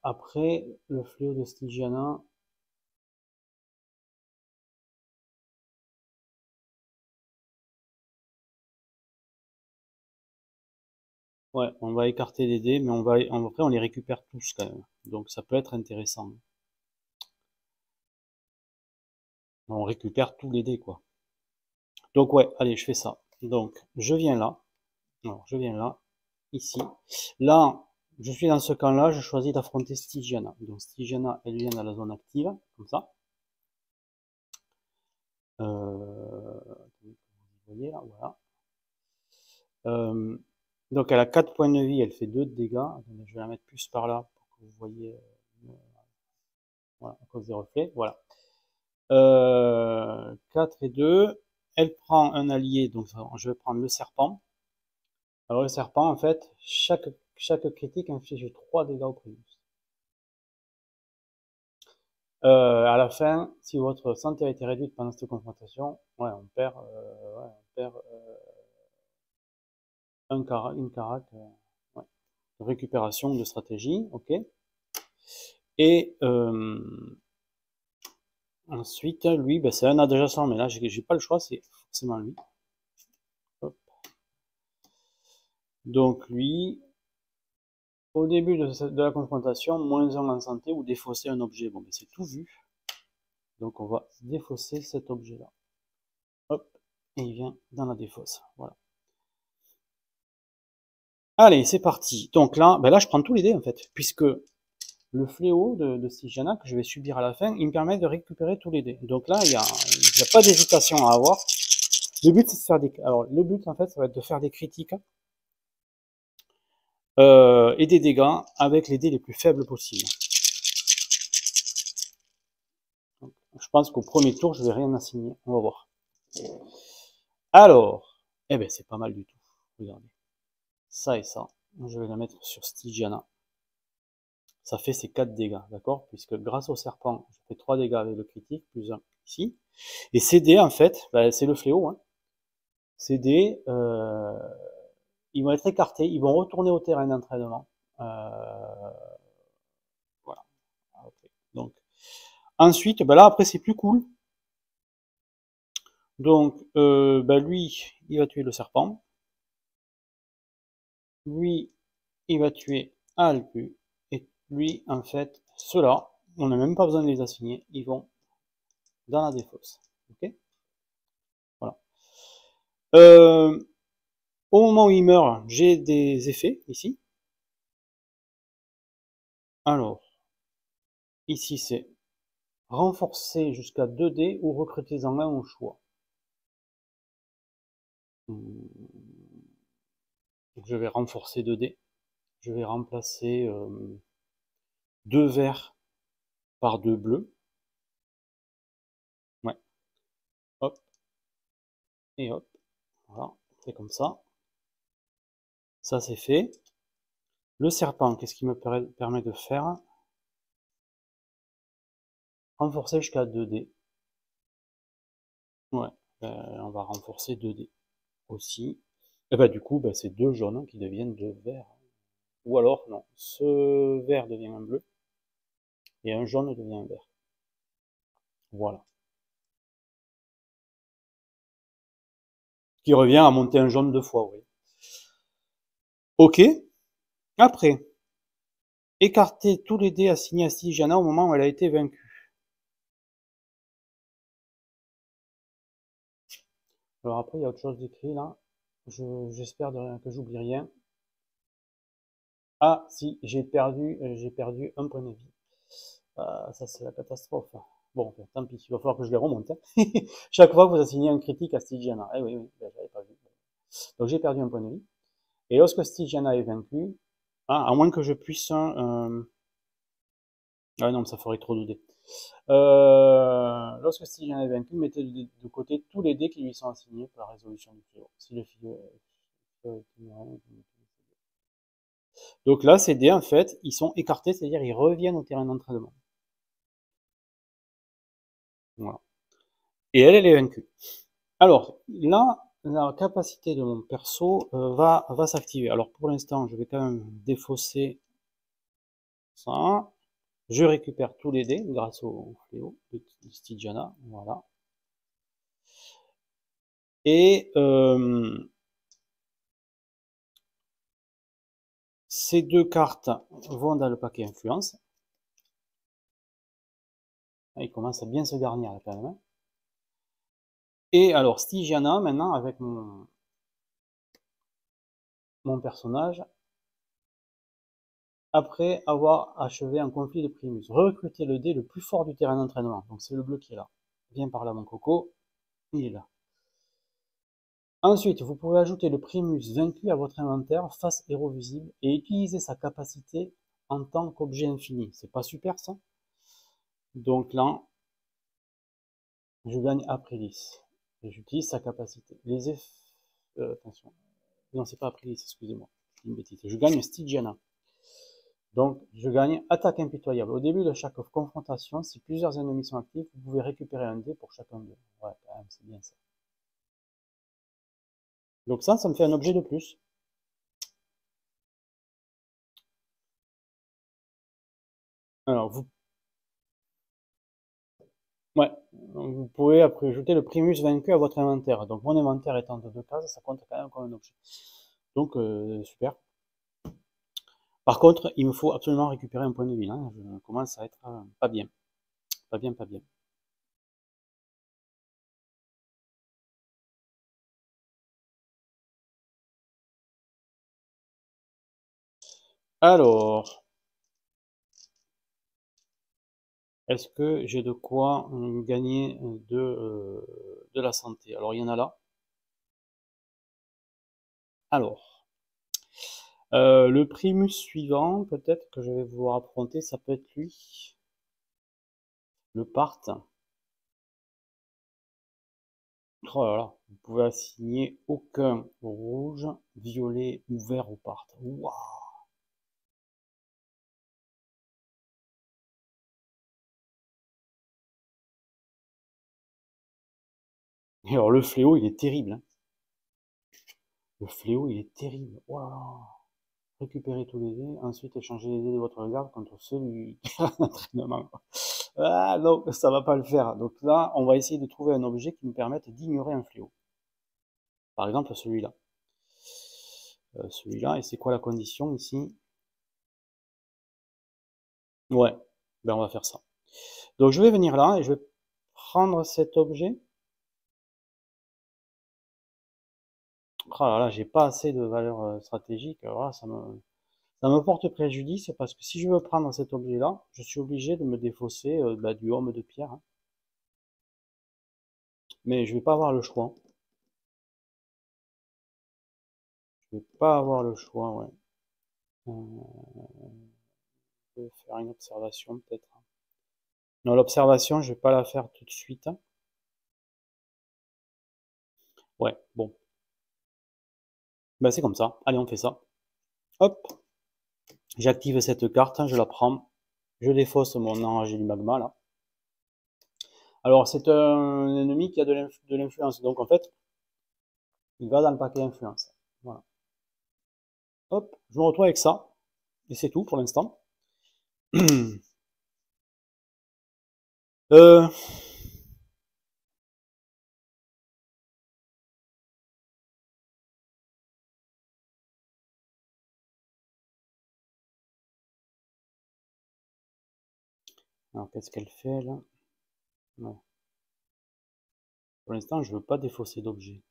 après, le fléau de Stygiana. Ouais, on va écarter les dés, mais après on les récupère tous quand même. Donc ça peut être intéressant. On récupère tous les dés, quoi. Donc ouais, allez, je fais ça. Donc je viens là. Alors, je viens là, ici. Là, je suis dans ce camp-là, je choisis d'affronter Stygiana. Donc Stygiana, elle vient dans la zone active, comme ça. Vous voyez là, voilà. Donc elle a 4 points de vie, elle fait 2 de dégâts. Attendez, je vais la mettre plus par là pour que vous voyez. Voilà, à cause des reflets. Voilà. 4 et 2. Elle prend un allié, donc je vais prendre le serpent. Alors le serpent, en fait, chaque critique inflige 3 dégâts au préjudice. À la fin, si votre santé a été réduite pendant cette confrontation, ouais, on perd une carac, ouais. Récupération de stratégie, ok. Et ensuite, lui, ben, c'est un adjacent, mais là, j'ai pas le choix, c'est forcément lui. Hop. Donc lui, au début de la confrontation, -1 en santé ou défausser un objet. Bon, ben, c'est tout vu. Donc on va défausser cet objet-là. Hop, et il vient dans la défausse. Voilà. Allez, c'est parti. Donc là, ben là, je prends tous les dés en fait, puisque le fléau de Stygiana que je vais subir à la fin, il me permet de récupérer tous les dés. Donc là, il n'y a pas d'hésitation à avoir. Le but, c'est de faire des. Alors, le but, en fait, ça va être de faire des critiques et des dégâts avec les dés les plus faibles possibles. Donc, je pense qu'au premier tour, je vais rien assigner. On va voir. Alors, eh ben, c'est pas mal du tout. Regardez. Ça et ça. Je vais la mettre sur Stygiana. Ça fait ces 4 dégâts, d'accord? Puisque grâce au serpent, je fais 3 dégâts avec le critique, plus 1 ici. Et ces dés, en fait, ben, c'est le fléau. Hein. Ces dés, ils vont être écartés, ils vont retourner au terrain d'entraînement. Voilà. Okay. Donc, ensuite, ben là, après, c'est plus cool. Donc, ben lui, il va tuer le serpent. Lui, il va tuer Alpu. Et lui, en fait, ceux-là, on n'a même pas besoin de les assigner, ils vont dans la défausse. Ok? Voilà. Au moment où il meurt, j'ai des effets ici. Alors, ici c'est renforcer jusqu'à 2 dés ou recrutez-en un au choix. Donc, je vais renforcer 2 dés. Je vais remplacer 2 verts par 2 bleus. Ouais. Hop. Et hop. Voilà. C'est comme ça. Ça c'est fait. Le serpent, qu'est-ce qui me permet de faire? Renforcer jusqu'à 2 dés. Ouais. On va renforcer 2 dés aussi. Et bah du coup, bah, c'est 2 jaunes qui deviennent 2 verts. Ou alors, non, ce vert devient un bleu et un jaune devient un vert. Voilà. Qui revient à monter un jaune 2 fois, oui. Ok. Après, écarter tous les dés assignés à Stygiana au moment où elle a été vaincue. Alors après, il y a autre chose d'écrit là. J'espère que j'oublie rien. Ah, si, j'ai perdu un point de vie. Ça, c'est la catastrophe. Bon, tant pis, il va falloir que je les remonte. Hein. Chaque fois que vous assignez un critique à Stygiana. Eh oui, ben, j'avais pas vu. Donc j'ai perdu un point de vie. Et lorsque Stygiana est vaincu, à moins que je puisse... Ah non, ça ferait trop de dés. Lorsque Stygiana est vaincu, mettez de côté tous les dés qui lui sont assignés pour la résolution du fléau. Si le fléau est ignoré, donc là, ces dés, en fait, ils sont écartés, c'est-à-dire ils reviennent au terrain d'entraînement. Voilà. Et elle est vaincue. Alors, là, la capacité de mon perso va s'activer. Alors, pour l'instant, je vais quand même défausser ça. Je récupère tous les dés grâce au fléau de Stygiana. Voilà. Et ces 2 cartes vont dans le paquet influence. Il commence à bien se garnir là quand même. Et alors Stygiana, maintenant, avec mon personnage après avoir achevé un conflit de primus. Recrutez le dé le plus fort du terrain d'entraînement. Donc c'est le bleu qui est là. Viens par là mon coco, il est là. Ensuite, vous pouvez ajouter le primus vaincu à votre inventaire face héros visible et utiliser sa capacité en tant qu'objet infini. C'est pas super ça? Donc là, je gagne Aprilis. Et j'utilise sa capacité. Les effets... attention. Non, c'est pas Aprilis, excusez-moi. Une bêtise. Je gagne Stygiana. Donc, je gagne attaque impitoyable. Au début de chaque confrontation, si plusieurs ennemis sont actifs, vous pouvez récupérer un dé pour chacun d'eux. Ouais, quand même, c'est bien ça. Donc ça me fait un objet de plus. Alors, ouais, donc vous pouvez après ajouter le primus vaincu à votre inventaire. Donc mon inventaire étant de 2 cases, ça compte quand même comme un objet. Donc super. Par contre, il me faut absolument récupérer un point de vie. Hein. Je commence à être pas bien. Pas bien, pas bien. Alors, est-ce que j'ai de quoi gagner de la santé? Alors, il y en a là. Alors, le primus suivant, peut-être que je vais vouloir affronter, ça peut être lui. Le part. Oh là là, vous pouvez assigner aucun rouge, violet ou vert au part. Waouh! Et alors le fléau, il est terrible. Hein. Le fléau, il est terrible. Waouh! Récupérez tous les dés, ensuite échangez les dés de votre garde contre ceux du terrain d'entraînement. Ah non, ça va pas le faire. Donc là, on va essayer de trouver un objet qui nous permette d'ignorer un fléau. Par exemple, celui-là. Celui-là, et c'est quoi la condition ici? Ouais, ben on va faire ça. Donc je vais venir là et je vais prendre cet objet. Oh là là, j'ai pas assez de valeur stratégique. Alors là, ça me porte préjudice parce que si je veux prendre cet objet-là, je suis obligé de me défausser du homme de pierre. Hein. Mais je vais pas avoir le choix. Je vais pas avoir le choix, ouais. Je vais faire une observation peut-être. Non, l'observation, je vais pas la faire tout de suite. Ouais, bon. Ben c'est comme ça. Allez, on fait ça. Hop, j'active cette carte, je la prends. Je défausse mon enragé du magma là. Alors c'est un ennemi qui a de l'influence, donc en fait, il va dans le paquet influence. Voilà. Hop, je me retrouve avec ça. Et c'est tout pour l'instant. euh, alors qu'est-ce qu'elle fait là? Ouais. Pour l'instant, je veux pas défausser d'objet.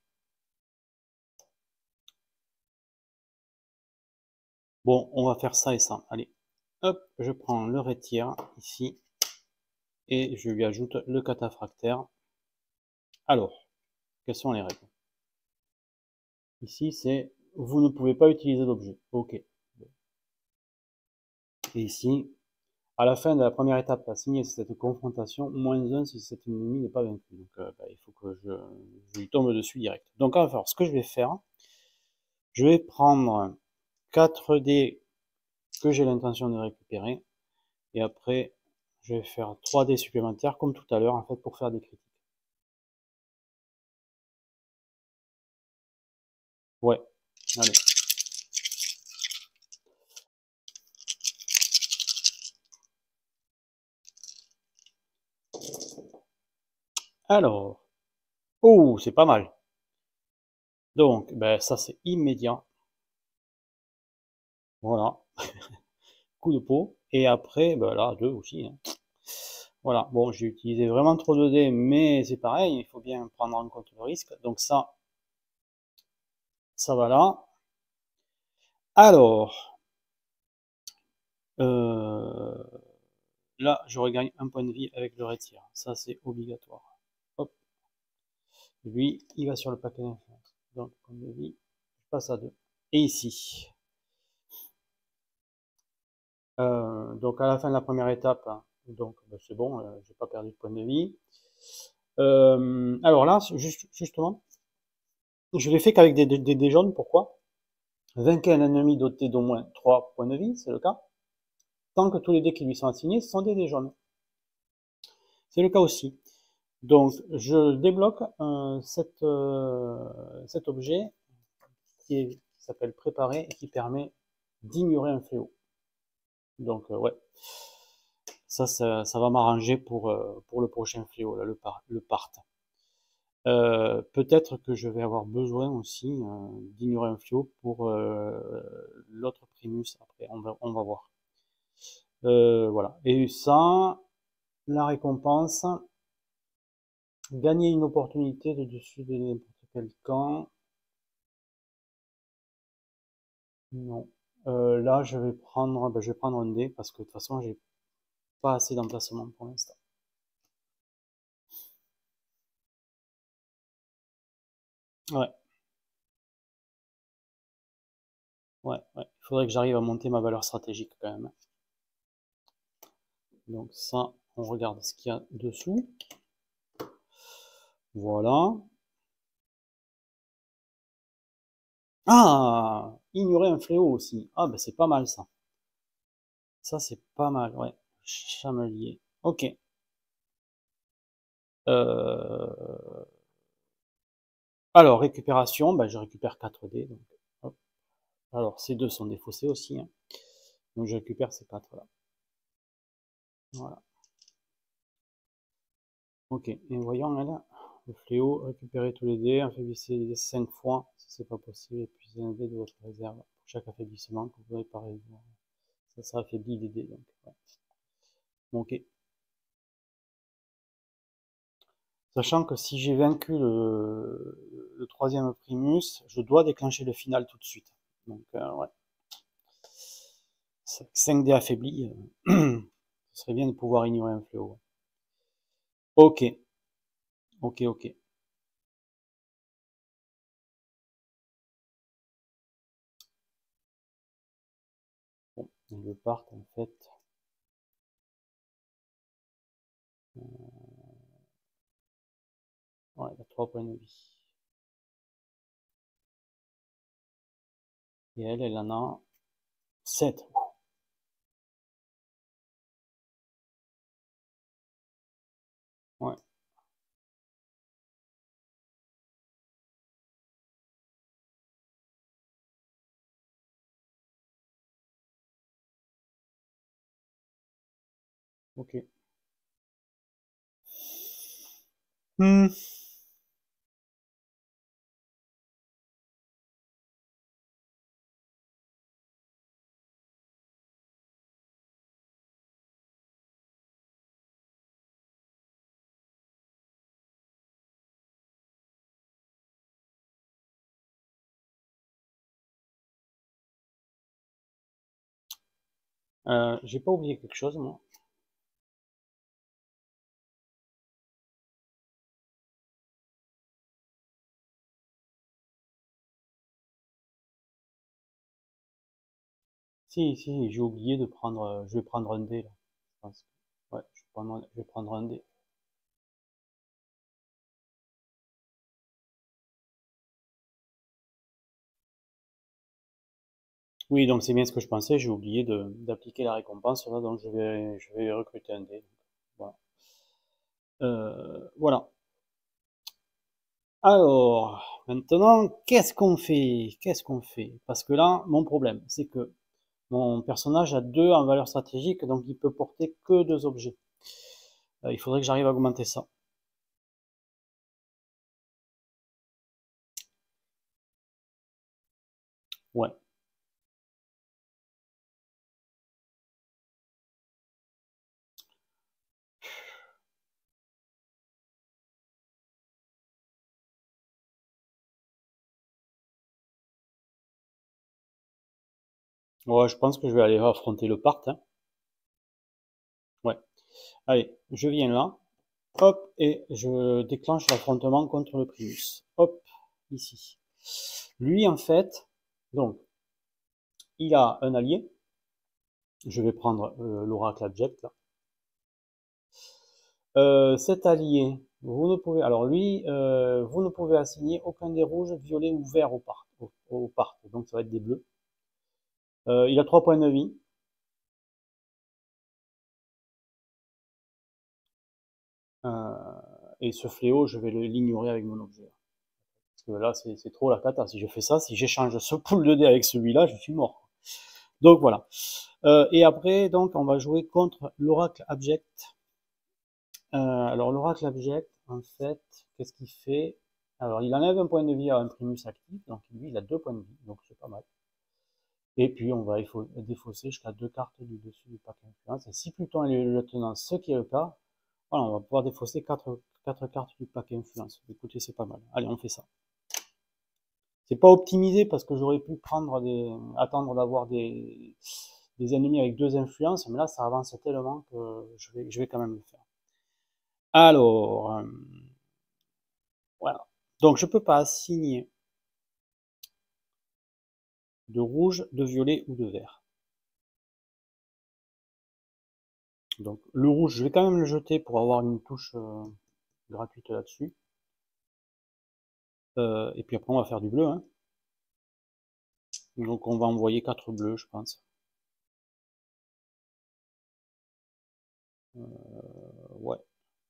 Bon, on va faire ça et ça. Allez, hop, je prends le rétière ici et je lui ajoute le cataphractaire. Alors, quelles sont les règles? Ici, c'est vous ne pouvez pas utiliser d'objet. Ok. Et ici, à la fin de la première étape, à signer cette confrontation, -1 si cet ennemi n'est pas vaincu. Donc, il faut que je lui tombe dessus direct. Donc, alors, ce que je vais faire, je vais prendre 4 dés que j'ai l'intention de récupérer. Et après, je vais faire 3 dés supplémentaires, comme tout à l'heure, en fait, pour faire des critiques. Ouais, allez. Alors, oh, c'est pas mal. Donc, ben, ça c'est immédiat. Voilà, coup de peau. Et après, ben là, 2 aussi. Hein. Voilà, bon, j'ai utilisé vraiment trop de dés, mais c'est pareil, il faut bien prendre en compte le risque. Donc ça va là. Alors, là, je regagne un point de vie avec le retire. Ça, c'est obligatoire. Hop. Lui, il va sur le paquet d'influence. Donc, point de vie, je passe à 2. Et ici. Donc, à la fin de la première étape, hein, donc ben, c'est bon, j'ai pas perdu de point de vie. Alors là, justement, je l'ai fait qu'avec des jaunes. Pourquoi? Vaincre un ennemi doté d'au moins 3 points de vie, c'est le cas. Tant que tous les dés qui lui sont assignés sont des dés jaunes. C'est le cas aussi. Donc, je débloque cet objet qui s'appelle préparer et qui permet d'ignorer un fléau. Donc, ouais, ça va m'arranger pour le prochain fléau, là, le part. Peut-être que je vais avoir besoin aussi d'ignorer un fléau pour l'autre primus après, on va voir. Voilà. Et ça, la récompense, gagner une opportunité de dessus de n'importe quel camp. Non. Là, je vais prendre un dé parce que de toute façon, j'ai pas assez d'emplacement pour l'instant. Ouais, ouais. Il faudrait que j'arrive à monter ma valeur stratégique quand même. Donc ça, on regarde ce qu'il y a dessous. Voilà. Ah, ignorer un fléau aussi. Ah, ben c'est pas mal ça. Ça, c'est pas mal, ouais. Chamelier. Ok. Euh, Alors, récupération, ben, je récupère 4 dés. Donc, hop. Alors, ces deux sont défaussés aussi, hein. Donc, je récupère ces 4 là. Voilà. Ok. Et voyons, elle, le fléau, récupérer tous les dés, affaiblissez les dés 5 fois, si c'est pas possible, et puis un dé de votre réserve. Pour chaque affaiblissement que vous pouvez pas résoudre. Ça affaiblit les dés, donc, ouais. Ok. Sachant que si j'ai vaincu le troisième primus, je dois déclencher le final tout de suite. Donc, ouais. 5 dés affaiblis, ce serait bien de pouvoir ignorer un fléau. Ok, ok, ok. Bon, le part en fait. Ouais, il a 3 points de vie. Et elle en a 7. Ouais, ok. Hmm. J'ai pas oublié quelque chose, moi. Si, j'ai oublié de prendre. Je vais prendre un dé là. Je pense. Ouais, je vais prendre un dé. Oui, donc c'est bien ce que je pensais. J'ai oublié d'appliquer la récompense là, donc je vais recruter un dé. Voilà. Voilà. Alors, maintenant, qu'est-ce qu'on fait? Qu'est-ce qu'on fait? Parce que là, mon problème, c'est que mon personnage a 2 en valeur stratégique, donc il peut porter que 2 objets. Il faudrait que j'arrive à augmenter ça. Ouais. Ouais, je pense que je vais aller affronter le part, hein. Ouais. Allez, je viens là. Hop, et je déclenche l'affrontement contre le Primus. Hop, ici. Lui, en fait, donc, il a un allié. Je vais prendre l'Oracle Abject, là. Cet allié, vous ne pouvez, alors lui, vous ne pouvez assigner aucun des rouges, violets ou verts au part. Donc ça va être des bleus. Il a 3 points de vie. Euh, et ce fléau, je vais l'ignorer avec mon objet. Parce que là, c'est trop la cata. Si je fais ça, si j'échange ce pool de dés avec celui-là, je suis mort. Donc voilà. Et après, donc, on va jouer contre l'Oracle Abject. Alors l'Oracle Abject, en fait, qu'est-ce qu'il fait? Alors il enlève un point de vie à un Primus actif, donc lui il a 2 points de vie, donc c'est pas mal. Et puis on va défausser jusqu'à 2 cartes du dessus du pack influence. Et si Pluton est le lieutenant, ce qui est le cas, voilà, on va pouvoir défausser 4 cartes du pack influence. Écoutez, c'est pas mal. Allez, on fait ça. C'est pas optimisé parce que j'aurais pu attendre d'avoir des ennemis avec 2 influences, mais là ça avance tellement que je vais quand même le faire. Alors, voilà. Donc je peux pas assigner de rouge, de violet ou de vert. Donc le rouge, je vais quand même le jeter pour avoir une touche gratuite là-dessus. Et puis après on va faire du bleu, hein. Donc on va envoyer 4 bleus, je pense. Ouais,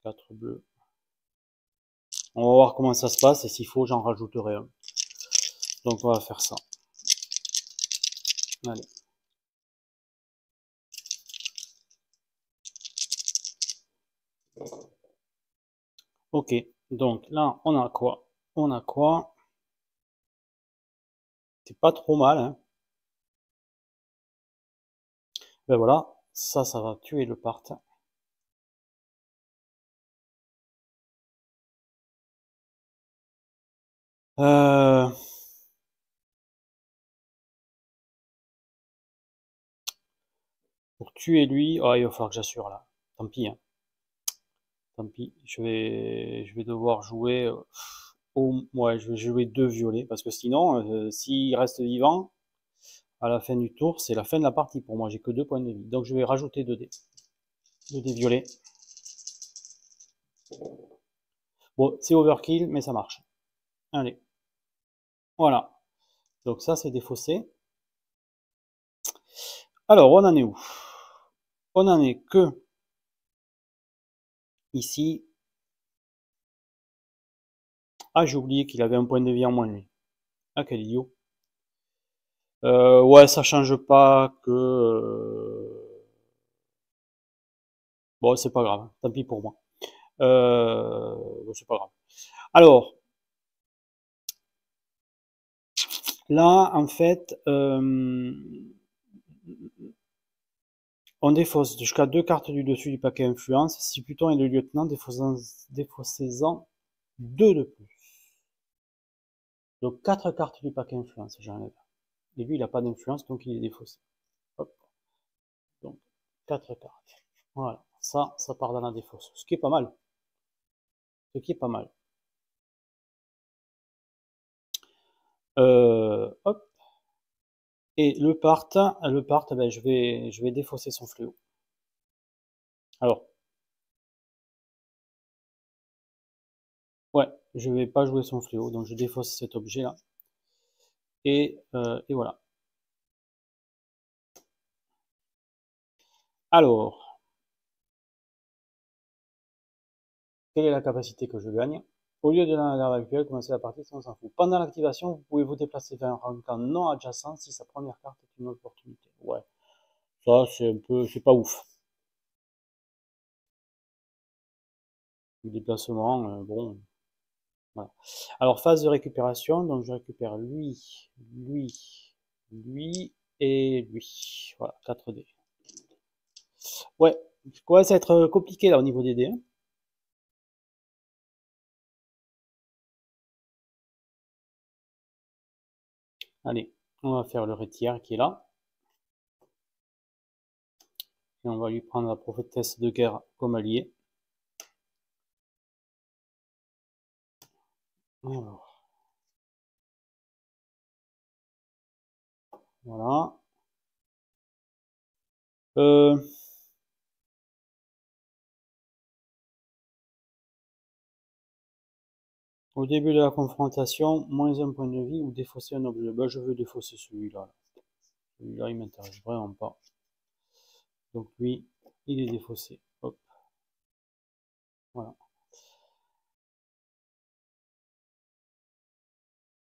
4 bleus. On va voir comment ça se passe et s'il faut j'en rajouterai un. Donc on va faire ça. Allez. Ok, donc là on a quoi? On a quoi? C'est pas trop mal, hein. Ben voilà, ça va tuer le part. Euh, pour tuer lui, oh, il va falloir que j'assure là. Tant pis, hein. Tant pis, je vais devoir jouer. Ouais, je vais jouer 2 violets parce que sinon, s'il reste vivant à la fin du tour, c'est la fin de la partie pour moi. J'ai que 2 points de vie. Donc je vais rajouter 2 dés. 2 dés violets. Bon, c'est overkill, mais ça marche. Allez, voilà. Donc ça, c'est défaussé. Alors, on en est où? On en est que ici. Ah, j'ai oublié qu'il avait un point de vie en moins, lui. Ah, quel idiot. Ouais, ça change pas que... Bon, c'est pas grave. Tant pis pour moi. Bon, c'est pas grave. Alors, là, en fait, on défausse jusqu'à 2 cartes du dessus du paquet influence. Si Pluton est le lieutenant, défaussez-en 2 de plus. Donc 4 cartes du paquet influence, j'enlève. Et lui, il n'a pas d'influence, donc il est défaussé. Hop. Donc 4 cartes. Voilà. Ça part dans la défausse. Ce qui est pas mal. Ce qui est pas mal. Hop. Et le part, ben, je vais défausser son fléau. Alors, ouais, je vais pas jouer son fléau, donc je défausse cet objet-là. Et voilà. Alors, quelle est la capacité que je gagne? Au lieu de la garde actuelle, commencez la partie sans s'en fout. Pendant l'activation, vous pouvez vous déplacer vers un camp non adjacent si sa première carte est une opportunité. Ouais, ça c'est un peu, c'est pas ouf. Le déplacement, bon, voilà. Alors phase de récupération, donc je récupère lui et lui. Voilà, 4 dés. Ouais, ça va être compliqué là au niveau des dés, hein. Allez, on va faire le retire qui est là. Et on va lui prendre la prophétesse de guerre comme allié. Alors, voilà. Au début de la confrontation, moins un point de vie ou défausser un objet. Ben, je veux défausser celui-là. Celui-là, il m'intéresse vraiment pas. Donc lui, il est défaussé. Hop. Voilà.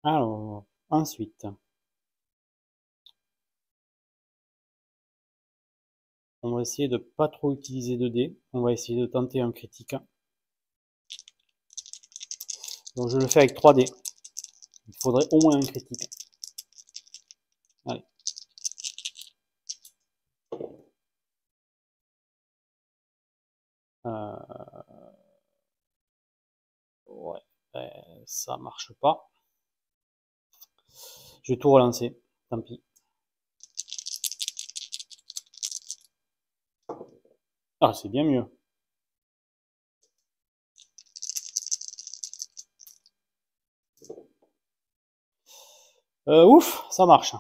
Alors, ensuite, on va essayer de pas trop utiliser de dés. On va essayer de tenter un critique. Donc je le fais avec 3 dés. Il faudrait au moins un critique. Allez. Ouais, ben, ça marche pas. Je vais tout relancer. Tant pis. Ah, c'est bien mieux. Ouf, ça marche.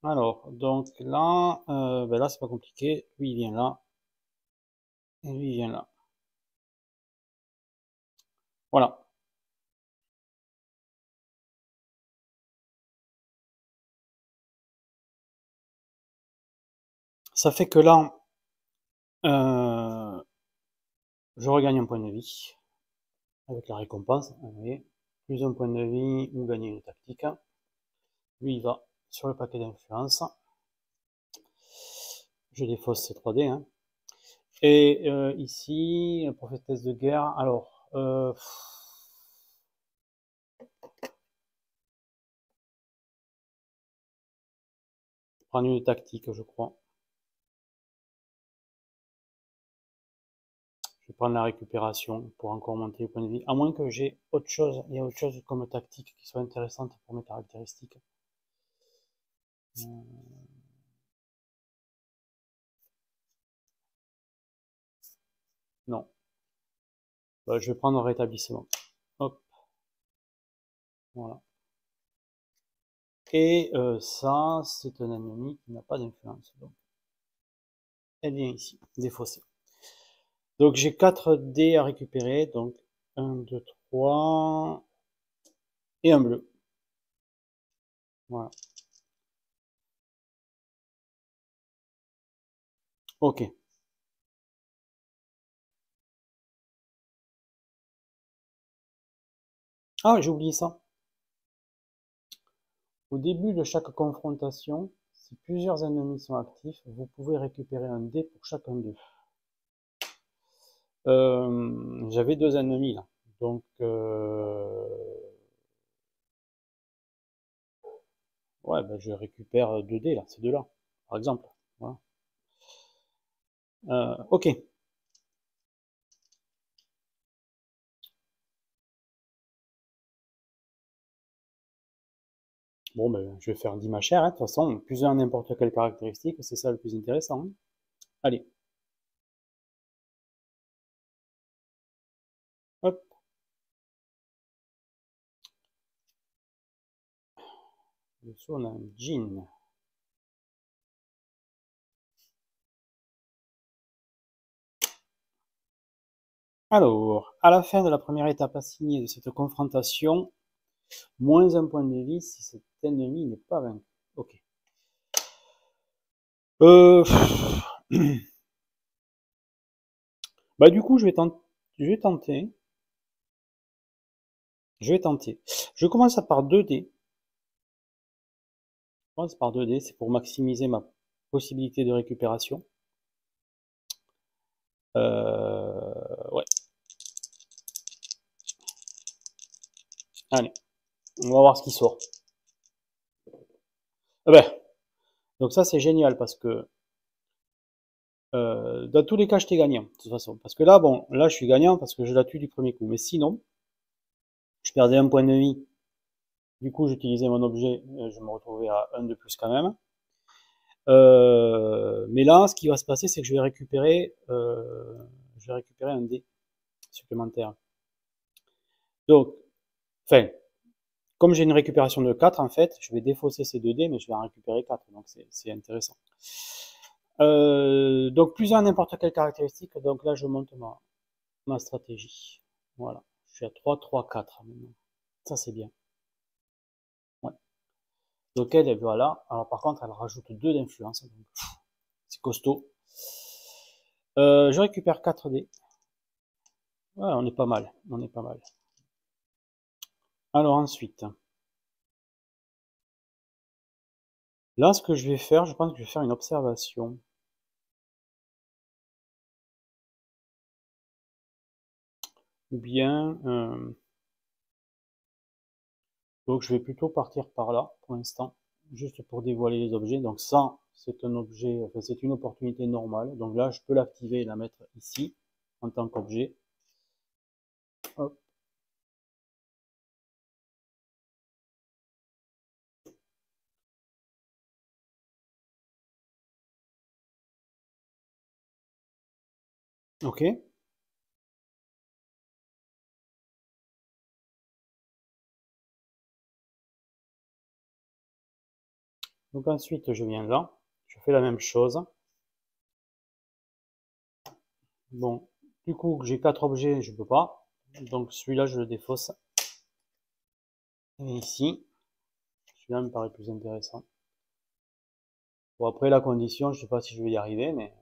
Alors, donc là, ben là c'est pas compliqué. Lui il vient là. Et lui il vient là. Voilà. Ça fait que là, je regagne un point de vie avec la récompense. Vous voyez, plus un point de vie ou gagner une tactique. Lui il va sur le paquet d'influence. Je défausse ces 3 dés. Hein. Et ici, prophétesse de guerre. Alors, prendre une tactique, je crois. Je vais prendre la récupération pour encore monter le point de vie. À moins que j'ai autre chose, il y a autre chose comme tactique qui soit intéressante pour mes caractéristiques. Non. Bah, je vais prendre un rétablissement. Hop. Voilà. Et ça, c'est un ennemi qui n'a pas d'influence. Donc, elle vient ici, défaussée. Donc j'ai 4 dés à récupérer. Donc 1, 2, 3 et un bleu. Voilà. Ok. Ah, j'ai oublié ça. Au début de chaque confrontation, si plusieurs ennemis sont actifs, vous pouvez récupérer un dé pour chacun d'eux. J'avais 2 ennemis là. Donc, ouais, ben, je récupère 2 dés là, ces deux-là, par exemple. Voilà. Ok. Bon, ben, je vais faire 10 ma chère, hein. De toute façon, plus un n'importe quelle caractéristique, c'est ça le plus intéressant. Hein. Allez. Hop. Dessous, on a un jean. Alors, à la fin de la première étape assignée de cette confrontation, moins un point de vie si cet ennemi n'est pas vaincu. Ok. Bah du coup, je vais tenter. Je vais tenter. Je commence par 2 dés. Je commence par 2 dés, c'est pour maximiser ma possibilité de récupération. Ouais. Allez, on va voir ce qui sort. Ah ben, donc ça c'est génial parce que dans tous les cas, j'étais gagnant, de toute façon. Parce que là, bon, là, je suis gagnant parce que je la tue du premier coup. Mais sinon, je perdais un point de vie. Du coup, j'utilisais mon objet, je me retrouvais à 1 de plus quand même. Mais là, ce qui va se passer, c'est que je vais récupérer un dé supplémentaire. Donc, enfin, comme j'ai une récupération de 4, en fait, je vais défausser ces 2 dés, mais je vais en récupérer 4, donc c'est intéressant. Donc, plusieurs n'importe quelle caractéristique, donc là, je monte ma stratégie. Voilà, je suis à 3, 3, 4 maintenant. Ça, c'est bien. Ouais. Donc, elle, voilà. Alors, par contre, elle rajoute 2 d'influence, donc c'est costaud. Je récupère 4 dés. Ouais, on est pas mal, on est pas mal. Alors ensuite, là, ce que je vais faire, je pense que je vais faire une observation. Ou bien, donc je vais plutôt partir par là, pour l'instant, juste pour dévoiler les objets. Donc ça, c'est un objet, enfin, c'est une opportunité normale. Donc là, je peux l'activer et la mettre ici, en tant qu'objet. Hop. Ok. Donc ensuite, je viens là, je fais la même chose. Bon, du coup, j'ai 4 objets, je peux pas. Donc celui-là, je le défausse. Et ici, celui-là me paraît plus intéressant. Bon, après la condition, je sais pas si je vais y arriver, mais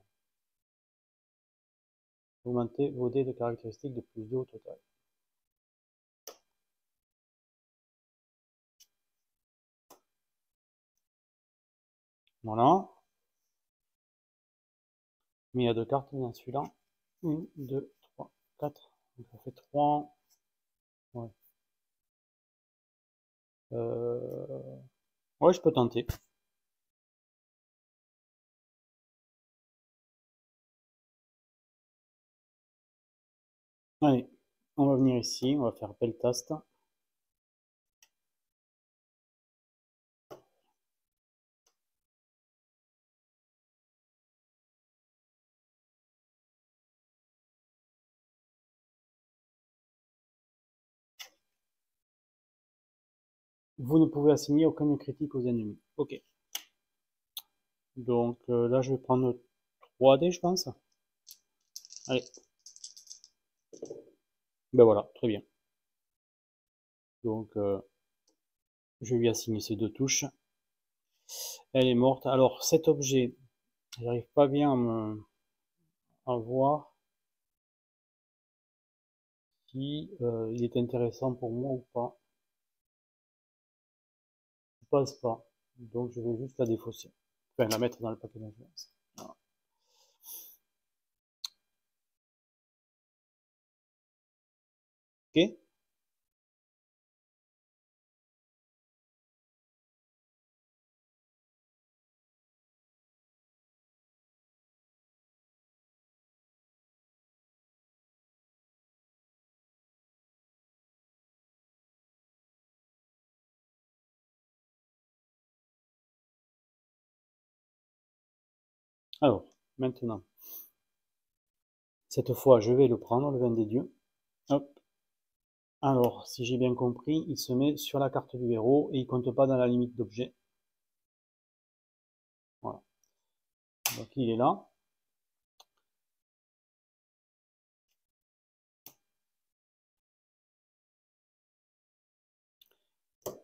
augmentez vos dés de caractéristiques de plus 2 au total. Voilà. Mais il y a 2 cartes dans celui-là. 1, 2, 3, 4. Donc ça fait 3. Ouais. Ouais, je peux tenter. Allez, on va venir ici, on va faire Peltast. Vous ne pouvez assigner aucune critique aux ennemis. Ok. Donc là, je vais prendre 3 dés, je pense. Allez. Ben voilà, très bien. Donc, je vais lui assigner ces 2 touches. Elle est morte. Alors, cet objet, j'arrive pas bien à voir si il est intéressant pour moi ou pas. Je pense pas. Donc, je vais juste la défausser. Enfin, la mettre dans le paquet d'influence. Voilà. Ok. Alors, maintenant, cette fois, je vais le prendre, le vin des dieux. Hop. Alors, si j'ai bien compris, il se met sur la carte du héros et il compte pas dans la limite d'objet. Voilà. Donc, il est là.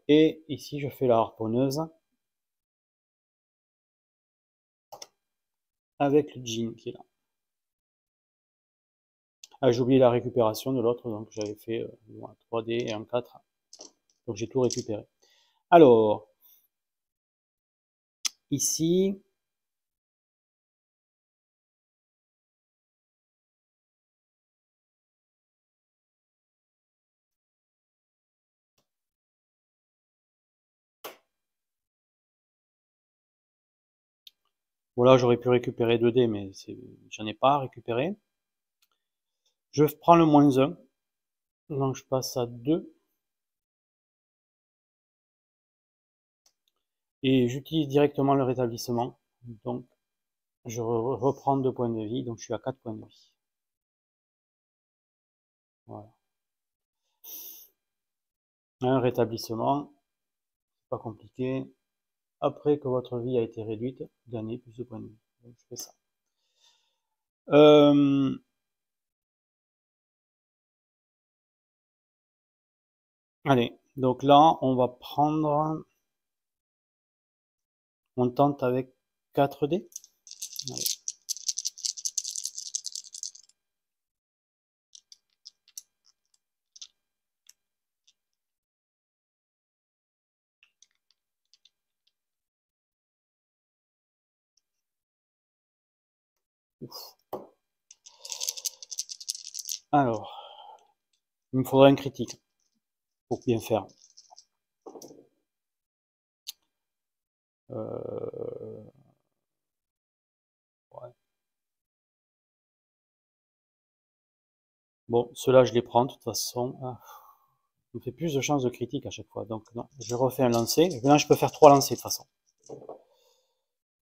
Et ici, je fais la harponneuse avec le djinn qui est là. Ah, j'ai oublié la récupération de l'autre, donc j'avais fait un 3D et un 4. Donc j'ai tout récupéré. Alors, ici, voilà, j'aurais pu récupérer 2D, mais j'en ai pas à récupérer. Je prends le moins 1, donc je passe à 2. Et j'utilise directement le rétablissement. Donc, je reprends 2 points de vie, donc je suis à 4 points de vie. Voilà. Un rétablissement, pas compliqué. Après que votre vie a été réduite, gagnez plus de points de vie. Donc, je fais ça. Allez, donc là, on va prendre... On tente avec 4 dés. Allez. Ouf. Alors, il me faudrait un critique pour bien faire. Ouais. Bon, ceux-là, je les prends de toute façon. Ah, ça me fait plus de chances de critique à chaque fois. Donc, non, je refais un lancer. Maintenant, je peux faire 3 lancers de toute façon.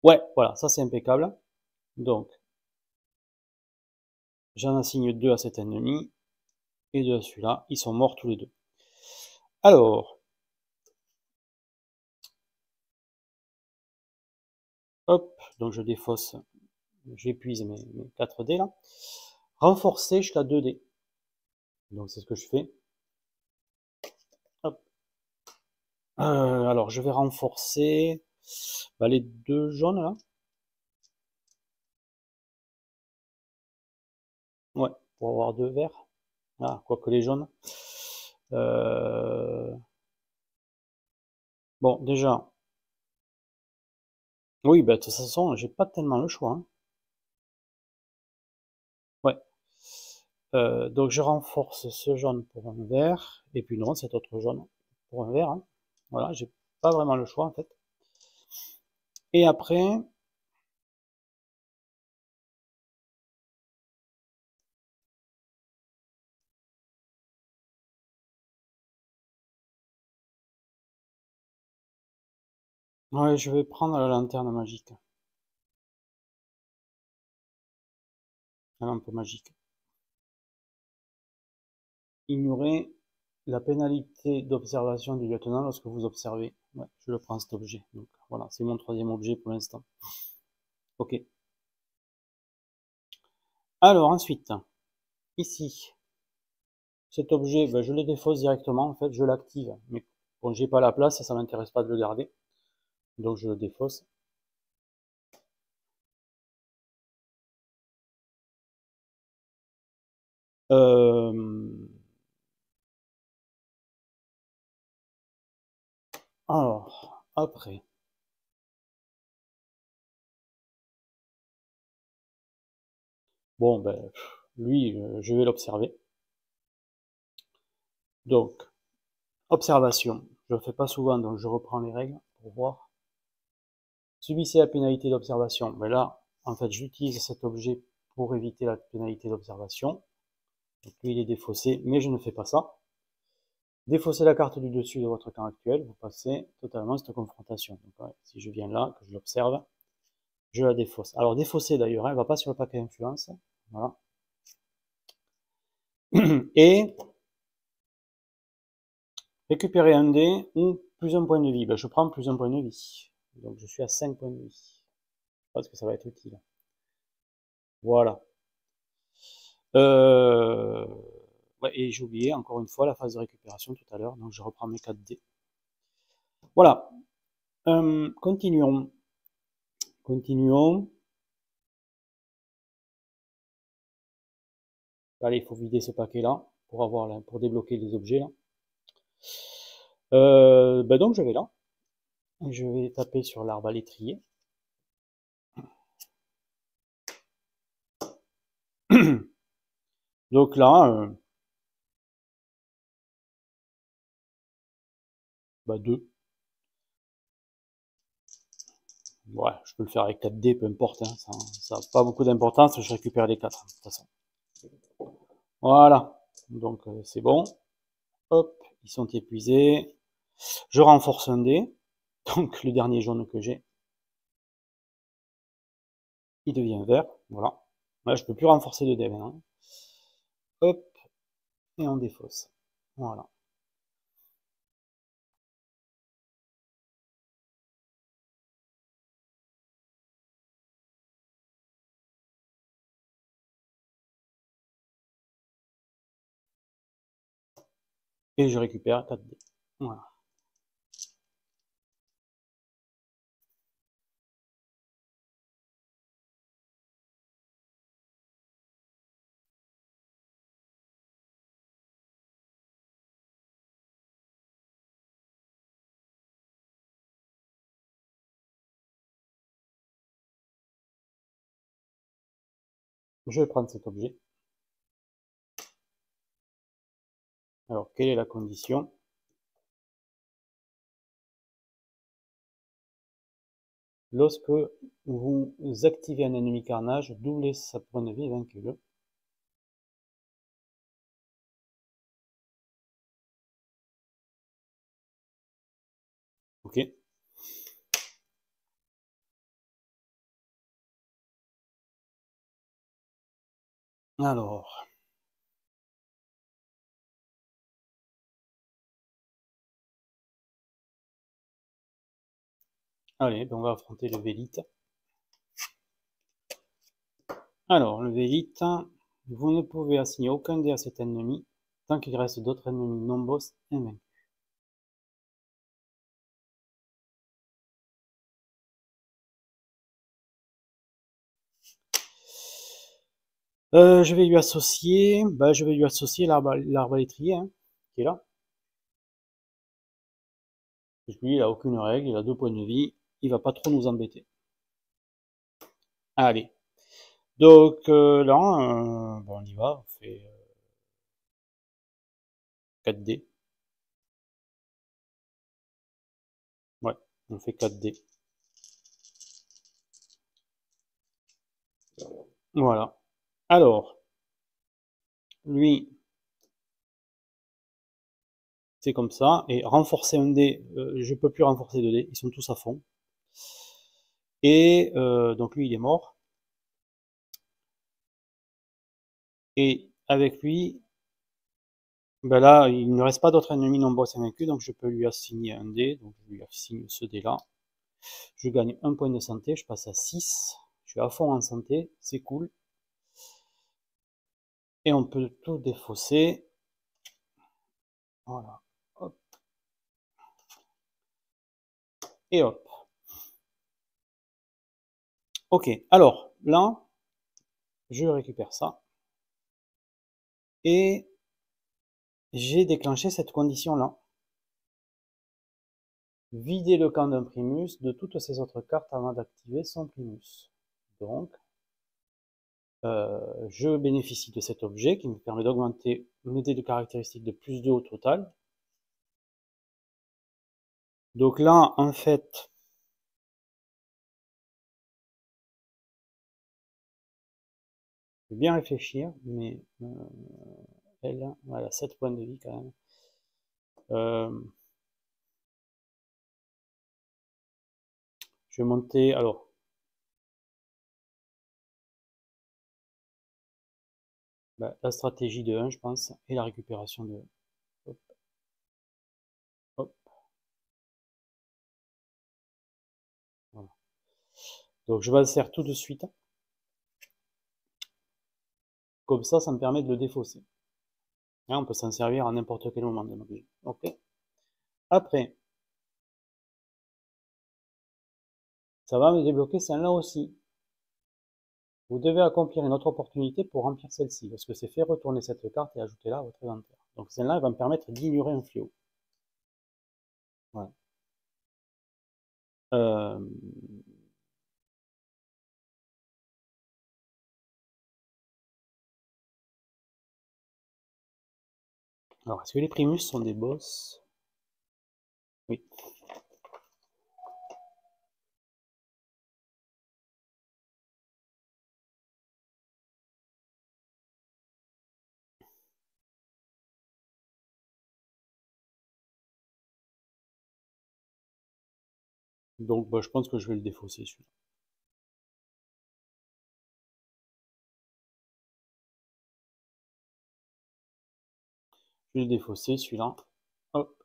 Ouais, voilà, ça c'est impeccable. Donc, j'en assigne 2 à cet ennemi et 2 à celui-là. Ils sont morts tous les deux. Alors, hop, donc je défausse, j'épuise mes 4 dés là. Renforcer jusqu'à 2 dés. Donc c'est ce que je fais. Hop. Alors je vais renforcer les 2 jaunes là. Ouais, pour avoir 2 verts. Ah, quoique les jaunes. Bon, déjà. Oui, bah, de toute façon, j'ai pas tellement le choix. Hein. Ouais. Donc je renforce ce jaune pour un vert, et puis non, cet autre jaune pour un vert. Hein. Voilà, j'ai pas vraiment le choix en fait. Et après, ouais, je vais prendre la lanterne magique. La lampe magique. Ignorer la pénalité d'observation du lieutenant lorsque vous observez. Ouais, je le prends cet objet. Donc voilà, c'est mon 3e objet pour l'instant. Ok. Alors ensuite, ici, cet objet, je le défausse directement. En fait, je l'active. Mais bon, j'ai pas la place et ça m'intéresse pas de le garder. Donc je le défausse. Alors, après. Bon, lui, je vais l'observer. Donc, observation. Je ne le fais pas souvent, donc je reprends les règles pour voir. Subissez la pénalité d'observation. Mais là, en fait, j'utilise cet objet pour éviter la pénalité d'observation. Donc lui, il est défaussé, mais je ne fais pas ça. Défaussez la carte du dessus de votre camp actuel, vous passez totalement cette confrontation. Donc, ouais, si je viens là, que je l'observe, je la défausse. Alors, défausser d'ailleurs, elle ne va pas sur le paquet influence. Voilà. Et récupérer un dé ou plus un point de vie. Je prends plus un point de vie. Donc, je suis à 5 points de vie. Je pense que ça va être utile. Voilà. Ouais, et j'ai oublié encore une fois la phase de récupération tout à l'heure, donc je reprends mes 4 dés. Voilà. Continuons. Continuons. Allez, il faut vider ce paquet-là pour débloquer les objets là. Donc je vais là. Je vais taper sur l'arbre à l'étrier. Donc là, 2. Ouais, je peux le faire avec 4 dés, peu importe. Hein, ça n'a pas beaucoup d'importance, je récupère les 4 de toute façon. Voilà. Donc c'est bon. Hop, ils sont épuisés. Je renforce un dé. Donc le dernier jaune que j'ai. il devient vert, voilà. Là, je peux plus renforcer de dés maintenant. Hop, et on défausse. Voilà. Et je récupère 4 dés. Voilà. Je vais prendre cet objet. Alors, quelle est la condition? Lorsque vous activez un ennemi carnage, doublez sa points de vie et vainquez-le. Ok. Alors, allez, on va affronter le Vélite. Alors, le Vélite, vous ne pouvez assigner aucun dé à cet ennemi tant qu'il reste d'autres ennemis non-boss invaincus. Je vais lui associer, l'arbalétrier, hein, qui est là. Lui, il a aucune règle, il a 2 points de vie, il va pas trop nous embêter. Allez. Donc là, bon, on y va, on fait 4 dés. Ouais, on fait 4 dés. Voilà. Alors, lui, c'est comme ça. Et renforcer un dé, je peux plus renforcer 2 dés, ils sont tous à fond. Et donc lui, il est mort. Et avec lui, ben là, il ne reste pas d'autres ennemis non boss invaincus, donc je peux lui assigner un dé. Donc je lui assigne ce dé-là. Je gagne 1 point de santé, je passe à 6. Je suis à fond en santé, c'est cool. Et on peut tout défausser. Voilà. Hop. Et hop. Ok, alors là, je récupère ça. Et j'ai déclenché cette condition-là. Vider le camp d'un primus de toutes ses autres cartes avant d'activer son primus. Donc, je bénéficie de cet objet qui me permet d'augmenter mes dés de caractéristiques de plus 2 au total. Donc là, en fait, je vais bien réfléchir, mais elle, voilà, 7 points de vie quand même. Je vais monter, alors, la stratégie de 1, je pense, et la récupération de... Hop, hop, voilà. Donc je vais le faire tout de suite. Comme ça me permet de le défausser. Hein, on peut s'en servir à n'importe quel moment d'un objet. Ok. Après, ça va me débloquer celle-là aussi. Vous devez accomplir une autre opportunité pour remplir celle-ci. Lorsque c'est fait, retournez cette carte et ajoutez-la à votre inventaire. Donc celle-là, elle va me permettre d'ignorer un fléau. Voilà. Euh, Alors, est-ce que les primus sont des boss? Oui. Donc, bah, je pense que je vais le défausser, celui-là. Je vais le défausser, celui-là. Hop.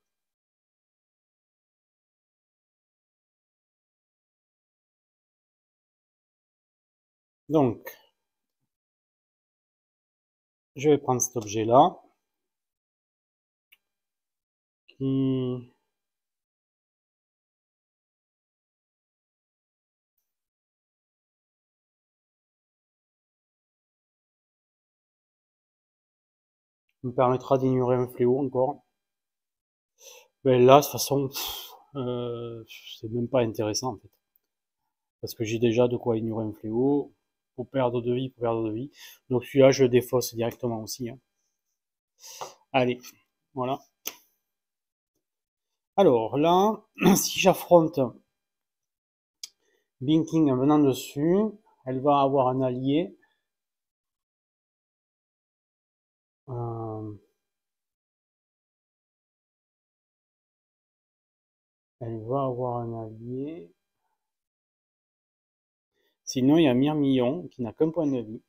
Donc, je vais prendre cet objet-là, qui me permettra d'ignorer un fléau encore. Ben là, de toute façon, c'est même pas intéressant en fait. Parce que j'ai déjà de quoi ignorer un fléau. Pour perdre de vie, pour perdre de vie. Donc celui-là, je le défausse directement aussi. Hein. Allez, voilà. Alors là, si j'affronte Binking en venant dessus, elle va avoir un allié. Elle va avoir un allié. Sinon, il y a Myrmillon qui n'a qu'un point de vie.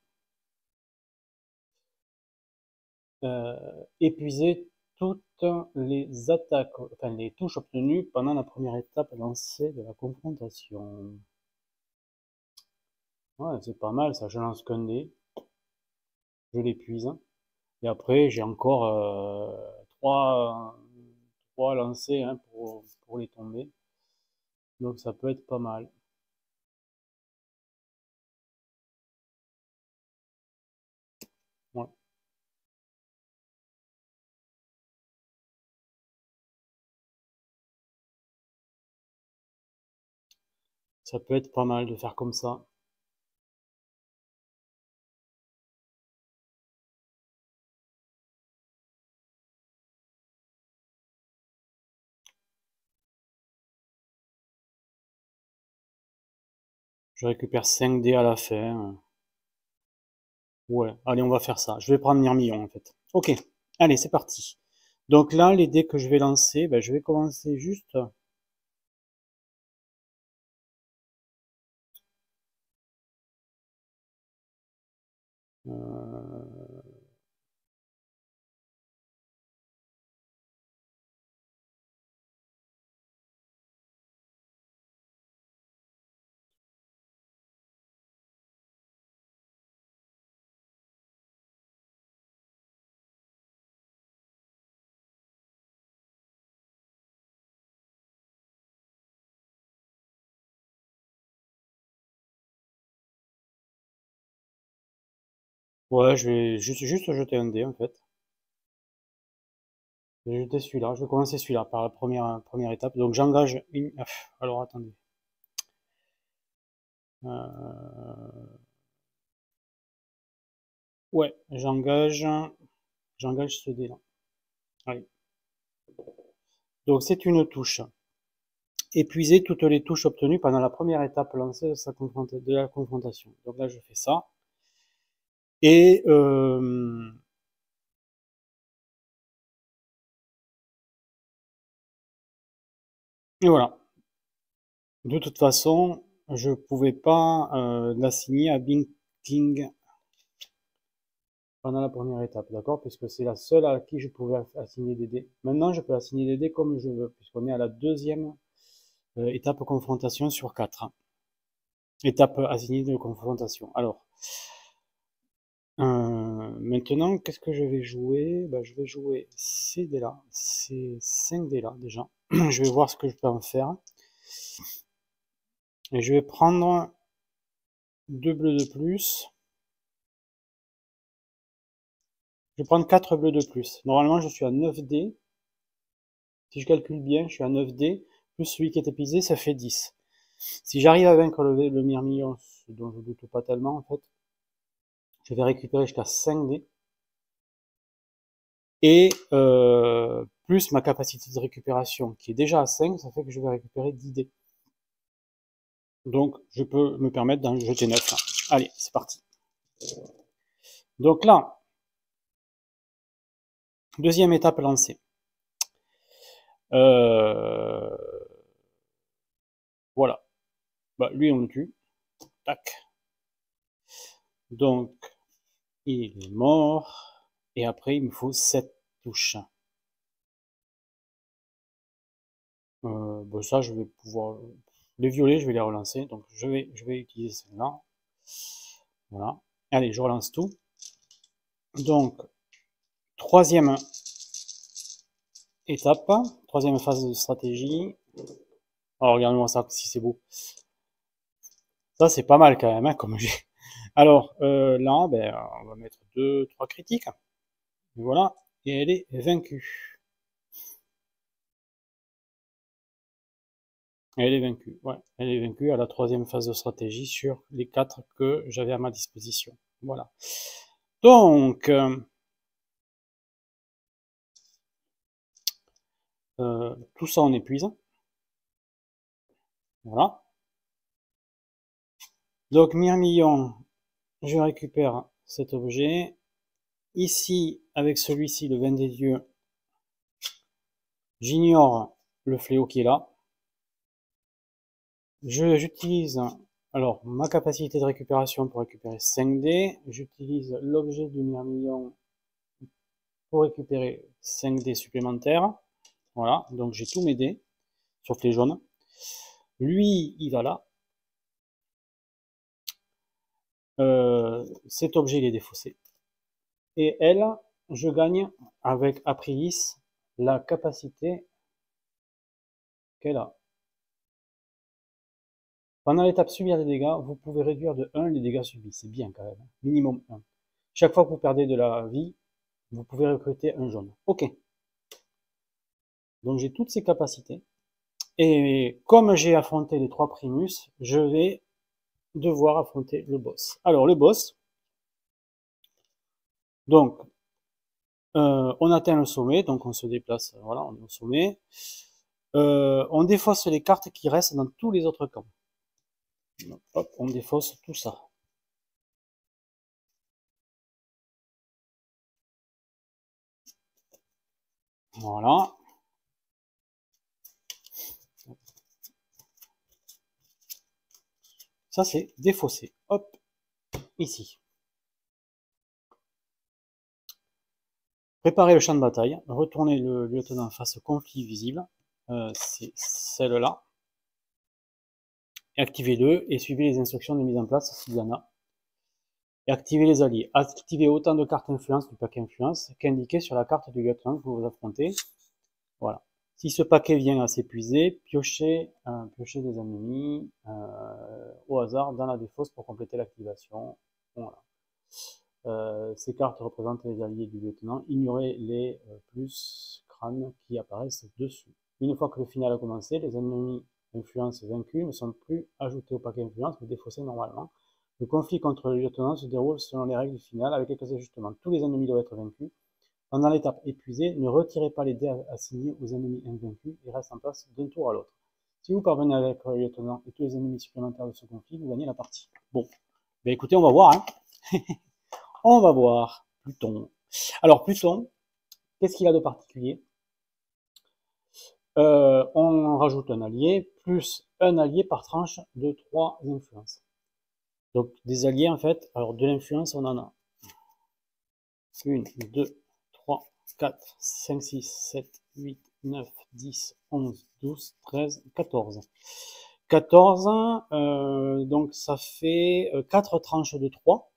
Épuiser toutes les attaques, enfin les touches obtenues pendant la première étape lancée de la confrontation. Ouais, c'est pas mal ça, je lance qu'un dé, je l'épuise. Et après, j'ai encore 3 lancés hein, pour les tomber. Donc ça peut être pas mal. Ouais. Ça peut être pas mal de faire comme ça. Je récupère 5 dés à la fin. Ouais, allez, on va faire ça. Je vais prendre Myrmillon en fait. Ok, allez, c'est parti. Donc là, les dés que je vais lancer, ben, je vais commencer juste. Euh, Ouais, je vais juste jeter un dé en fait. Je vais jeter celui-là. Je vais commencer celui-là par la première étape. Donc j'engage une. Alors attendez. Ouais, j'engage ce dé-là. Allez. Donc c'est une touche. Épuiser toutes les touches obtenues pendant la première étape lancée de la confrontation. Donc là je fais ça. Et voilà. De toute façon, je pouvais pas l'assigner à Bing King pendant la première étape, d'accord? Puisque c'est la seule à qui je pouvais assigner des dés. Maintenant, je peux assigner des dés comme je veux, puisqu'on est à la deuxième étape confrontation sur 4. Étape assignée de confrontation. Alors, maintenant, qu'est-ce que je vais jouer? Ben, je vais jouer ces dés-là, ces 5 dés-là déjà. Je vais voir ce que je peux en faire. Et je vais prendre 2 bleus de plus. Je vais prendre 4 bleus de plus. Normalement, je suis à 9 dés. Si je calcule bien, je suis à 9 dés. Plus celui qui est épuisé, ça fait 10. Si j'arrive à vaincre le Myrmillon, ce dont je doute pas tellement en fait, je vais récupérer jusqu'à 5 dés. Et plus ma capacité de récupération qui est déjà à 5, ça fait que je vais récupérer 10 dés. Donc je peux me permettre d'en jeter 9 là. Allez, c'est parti. Donc là, deuxième étape lancée. Voilà. Bah, lui, on le tue. Tac. Donc, il est mort. Et après, il me faut 7 touches. Bon, ça, je vais pouvoir... Les violets, je vais les relancer. Donc, je vais utiliser celle-là. Voilà. Allez, je relance tout. Donc, troisième étape, troisième phase de stratégie. Alors, regardez-moi ça, si c'est beau. Ça, c'est pas mal quand même, hein, comme j'ai... Alors, là, ben, on va mettre 2-3 critiques. Voilà. Et elle est vaincue. Elle est vaincue, ouais. Elle est vaincue à la troisième phase de stratégie sur les 4 que j'avais à ma disposition. Voilà. Donc, tout ça on épuise. Voilà. Donc, Myrmillon, je récupère cet objet. Ici, avec celui-ci, le vin des dieux, j'ignore le fléau qui est là. J'utilise alors ma capacité de récupération pour récupérer 5 dés. J'utilise l'objet du Myrmillon pour récupérer 5 dés supplémentaires. Voilà, donc j'ai tous mes dés, sauf les jaunes. Lui, il va là. Cet objet, il est défaussé. Et elle, je gagne avec Aprilis la capacité qu'elle a. Pendant l'étape subir des dégâts, vous pouvez réduire de 1 les dégâts subis. C'est bien quand même. Minimum 1. Chaque fois que vous perdez de la vie, vous pouvez recruter un jaune. Ok. Donc j'ai toutes ces capacités. Et comme j'ai affronté les 3 primus, je vais devoir affronter le boss. Alors le boss, donc on atteint le sommet, donc on se déplace, voilà, on est au sommet. On défausse les cartes qui restent dans tous les autres camps. Donc, hop, on défausse tout ça. Voilà. Ça c'est défaussé. Hop, ici. Préparez le champ de bataille. Retournez le lieutenant face au conflit visible. C'est celle-là. Activez-le et suivez les instructions de mise en place s'il y en a. Et activez les alliés. Activez autant de cartes influence du paquet influence qu'indiqué sur la carte du lieutenant que vous affrontez. Voilà. Si ce paquet vient à s'épuiser, piochez des ennemis au hasard dans la défausse pour compléter l'activation. Voilà. Ces cartes représentent les alliés du lieutenant. Ignorez les plus crânes qui apparaissent dessus. Une fois que le final a commencé, les ennemis influence vaincus ne sont plus ajoutés au paquet influence mais défaussés normalement. Le conflit contre le lieutenant se déroule selon les règles finales avec quelques ajustements. Tous les ennemis doivent être vaincus. Pendant l'étape épuisée, ne retirez pas les dés assignés aux ennemis invaincus et restent en place d'un tour à l'autre. Si vous parvenez avec le lieutenant et tous les ennemis supplémentaires de ce conflit, vous gagnez la partie. Bon, ben écoutez, on va voir. Hein. On va voir Pluton. Alors Pluton, qu'est-ce qu'il a de particulier? On rajoute un allié, plus un allié par tranche de 3 influences. Donc des alliés en fait, alors de l'influence on en a 1, 2, 3, 4, 5, 6, 7, 8, 9, 10, 11, 12, 13, 14. 14, donc ça fait 4 tranches de 3.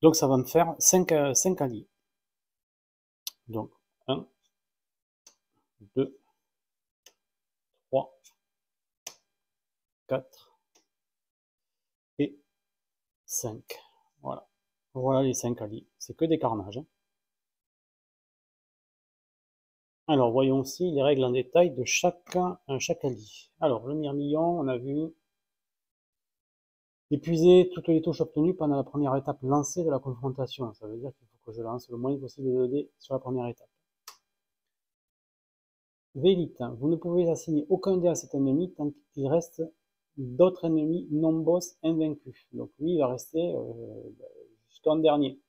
Donc ça va me faire 5 alliés. Donc 1, 2, 3, 4 et 5. Voilà. Voilà les 5 alliés. C'est que des carnages. Alors voyons aussi les règles en détail de chaque allié. Alors le Myrmillon, on a vu épuiser toutes les touches obtenues pendant la première étape lancée de la confrontation. Ça veut dire qu'il faut que je lance le moins possible de dés sur la première étape. Vélite, vous ne pouvez assigner aucun dé à cet ennemi tant qu'il reste d'autres ennemis non-boss invaincus. Donc lui, il va rester jusqu'en dernier.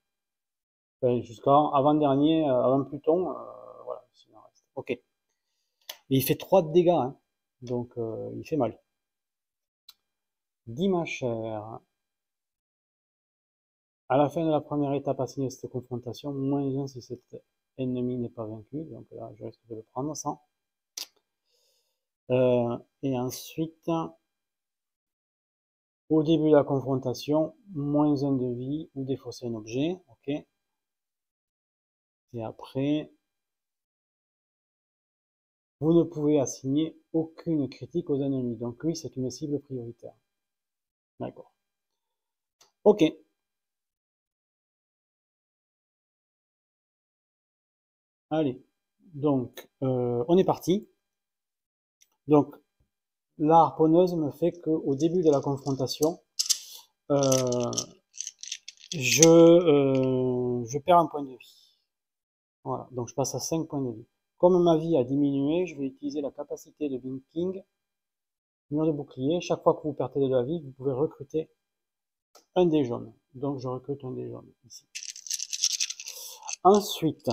Enfin, jusqu'en avant-dernier, avant Pluton. Voilà, s'il en reste. Ok. Et il fait 3 de dégâts, hein. Donc il fait mal. Dimachère. À la fin de la première étape assignée à cette confrontation, -1 si cet ennemi n'est pas vaincu. Donc là, je risque de le prendre sans. Et ensuite, au début de la confrontation, moins 1 de vie ou défausser un objet. Ok. Et après, vous ne pouvez assigner aucune critique aux ennemis. Donc lui, c'est une cible prioritaire. D'accord. Ok. Allez. Donc, on est parti. Donc, la harponneuse me fait qu'au début de la confrontation, euh, je perds un point de vie. Voilà, donc je passe à 5 points de vie. Comme ma vie a diminué, je vais utiliser la capacité de Binking, mur de bouclier. Chaque fois que vous perdez de la vie, vous pouvez recruter un dé jaune. Donc je recrute un dé jaune ici. Ensuite,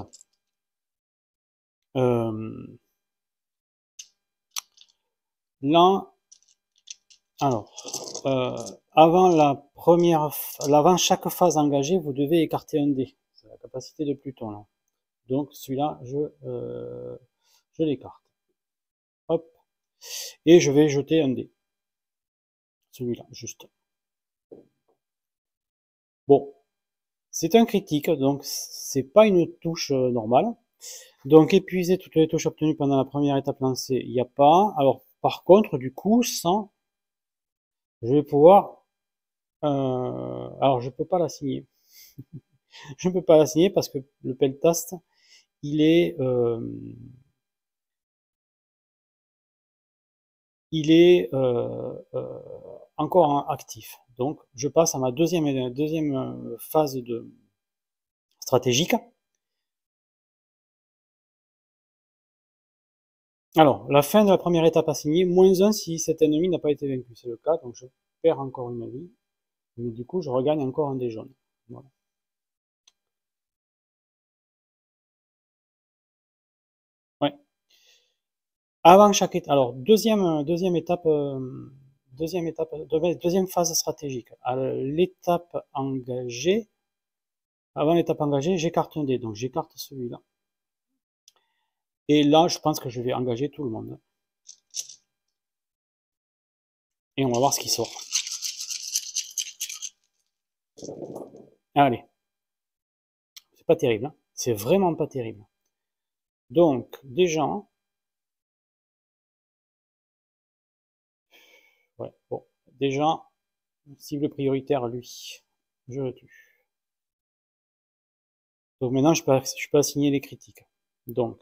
là, alors, avant chaque phase engagée, vous devez écarter un dé. C'est la capacité de Pluton là. Donc celui-là, je l'écarte. Hop. Et je vais jeter un dé. Celui-là, juste. Bon, c'est un critique, donc c'est pas une touche normale. Donc épuiser toutes les touches obtenues pendant la première étape lancée, il n'y a pas. Alors par contre, du coup, je vais pouvoir. Alors je peux pas l'assigner. Je ne peux pas l'assigner parce que le peltast, il est, euh, il est encore actif. Donc je passe à ma deuxième phase stratégique. Alors, la fin de la première étape assignée, moins 1 si cet ennemi n'a pas été vaincu. C'est le cas, donc je perds encore une vie. Mais du coup, je regagne encore un dé jaune. Voilà. Ouais. Avant chaque étape. Alors, deuxième phase stratégique. À l'étape engagée, avant l'étape engagée, j'écarte un dé. Donc, j'écarte celui-là. Et là, je pense que je vais engager tout le monde. Et on va voir ce qui sort. Allez. C'est pas terrible. Hein. C'est vraiment pas terrible. Donc, déjà, ouais, bon, déjà, cible prioritaire, lui. Je le tue. Donc maintenant, je peux assigner les critiques. Donc,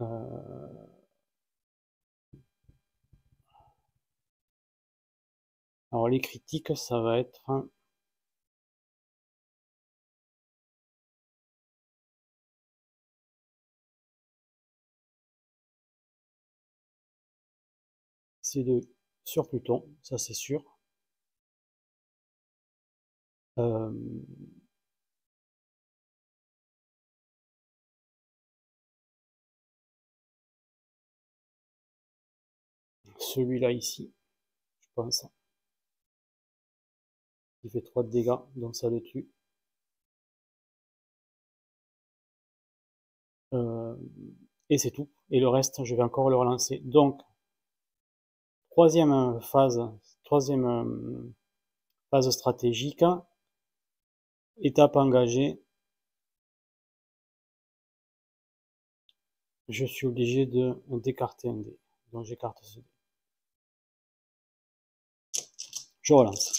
euh, alors les critiques, ça va être C2 sur Pluton, ça c'est sûr. Euh, Celui-là ici, je pense, il fait 3 de dégâts, donc ça le tue. Euh, et c'est tout. Et le reste, je vais encore le relancer. Donc, troisième phase, troisième phase stratégique, étape engagée. Je suis obligé de d'écarter un dé. Donc j'écarte ce dé. Je relance.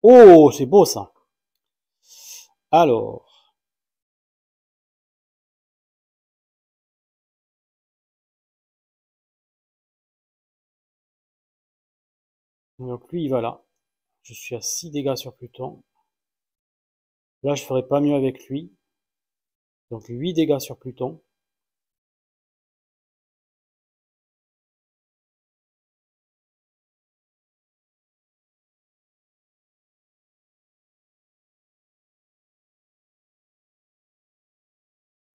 Oh, c'est beau ça. Alors, donc lui il va là. Je suis à 6 dégâts sur Pluton. Là, je ferai pas mieux avec lui. Donc 8 dégâts sur Pluton.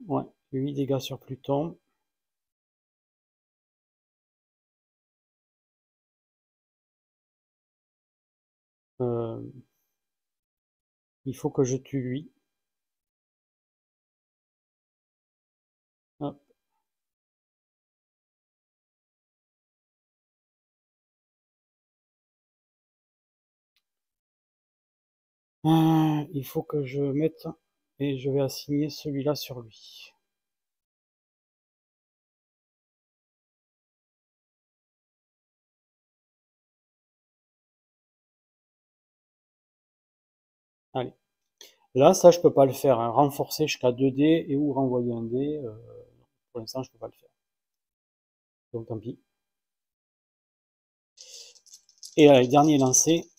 Ouais, 8 dégâts sur Pluton. Euh, Il faut que je tue lui. Hop. Il faut que je mette et je vais assigner celui-là sur lui. Allez. Là, ça, je peux pas le faire, hein. Renforcer jusqu'à 2 dés et ou renvoyer un dé. Pour l'instant, je peux pas le faire. Donc, tant pis. Et allez, dernier lancé.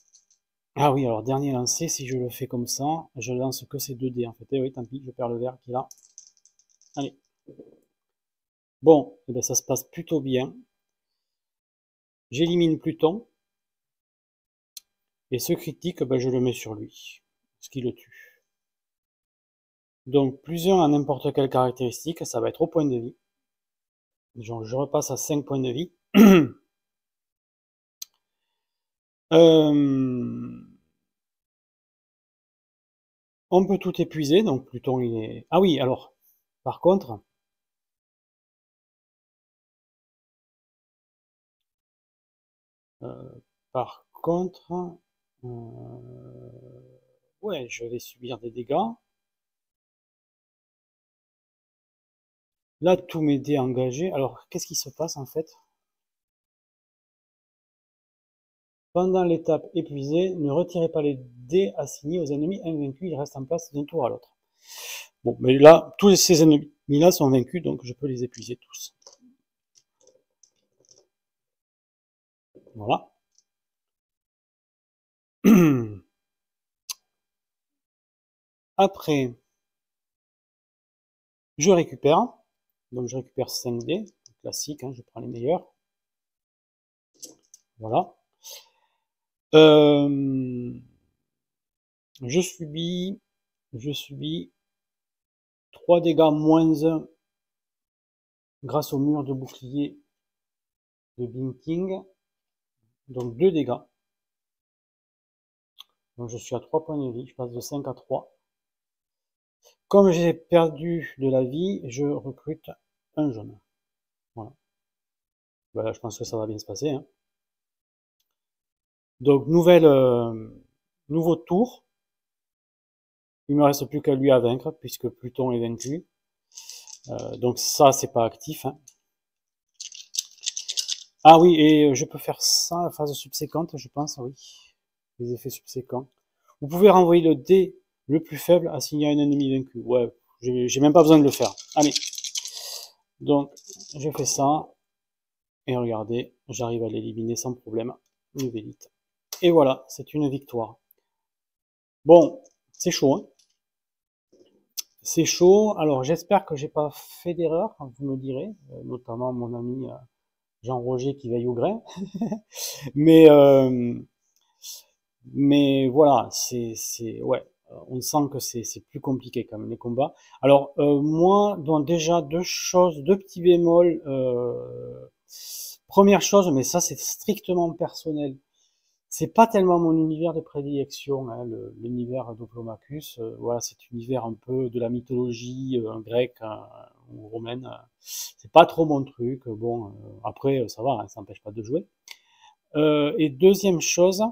Ah oui, alors, dernier lancé, si je le fais comme ça, je lance que ces 2 dés, en fait. Et oui, tant pis, je perds le vert qui est là. Allez. Bon, eh ben, ça se passe plutôt bien. J'élimine Pluton. Et ce critique, ben, je le mets sur lui. Ce qui le tue. Donc, plus 1 à n'importe quelle caractéristique, ça va être au point de vie. Donc, je repasse à 5 points de vie. On peut tout épuiser, donc Pluton il est... Ah oui, alors, par contre... par contre... ouais, je vais subir des dégâts. Là, tous mes dés engagés. Alors, qu'est-ce qui se passe en fait? Pendant l'étape épuisée, ne retirez pas les dés assignés aux ennemis invaincus, ils restent en place d'un tour à l'autre. Bon, mais là, tous ces ennemis-là sont vaincus, donc je peux les épuiser tous. Voilà. Après, je récupère. Donc je récupère 5 dés, classique, hein, je prends les meilleurs. Voilà. Je subis 3 dégâts moins 1 grâce au mur de bouclier de Binking. Donc 2 dégâts. Donc je suis à 3 points de vie, je passe de 5 à 3. Comme j'ai perdu de la vie, je recrute un jaune. Voilà. Voilà, je pense que ça va bien se passer. Hein. Donc nouveau tour. Il me reste plus qu'à lui à vaincre, puisque Pluton est vaincu. Donc ça, c'est pas actif. Hein. Ah oui, et je peux faire ça à la phase subséquente, je pense, oui. Les effets subséquents. Vous pouvez renvoyer le dé le plus faible assigné à un ennemi vaincu. Ouais, j'ai même pas besoin de le faire. Allez. Donc, je fais ça. Et regardez, j'arrive à l'éliminer sans problème. Une élite. Et voilà, c'est une victoire. Bon, c'est chaud, hein. C'est chaud. Alors, j'espère que j'ai pas fait d'erreur, vous me direz, notamment mon ami Jean-Roger qui veille au grain. mais, mais voilà, ouais, on sent que c'est plus compliqué quand même les combats. Alors, moi, donc déjà deux choses, deux petits bémols. Première chose, mais ça c'est strictement personnel. C'est pas tellement mon univers de prédilection, hein, l'univers d'Oplomachus. Voilà, cet univers un peu de la mythologie grecque ou romaine. C'est pas trop mon truc. Bon, après, ça va, hein, ça n'empêche pas de jouer. Et deuxième chose,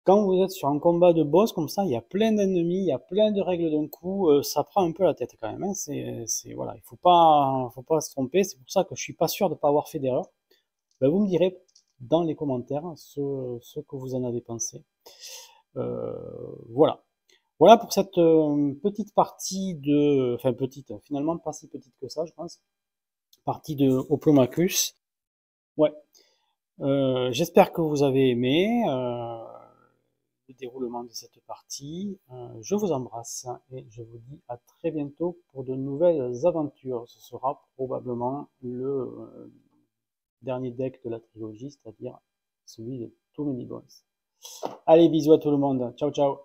quand vous êtes sur un combat de boss comme ça, il y a plein d'ennemis, il y a plein de règles d'un coup, ça prend un peu la tête quand même. Hein. Voilà, il faut pas se tromper. C'est pour ça que je suis pas sûr de pas avoir fait d'erreur. Ben, vous me direz dans les commentaires ce que vous en avez pensé. Euh, voilà. Voilà pour cette petite partie de, enfin petite, finalement pas si petite que ça, je pense. Partie de Hoplomachus. Ouais. J'espère que vous avez aimé le déroulement de cette partie. Je vous embrasse et je vous dis à très bientôt pour de nouvelles aventures. Ce sera probablement le dernier deck de la trilogie, c'est-à-dire celui de Too Many Bones. Allez, bisous à tout le monde. Ciao, ciao.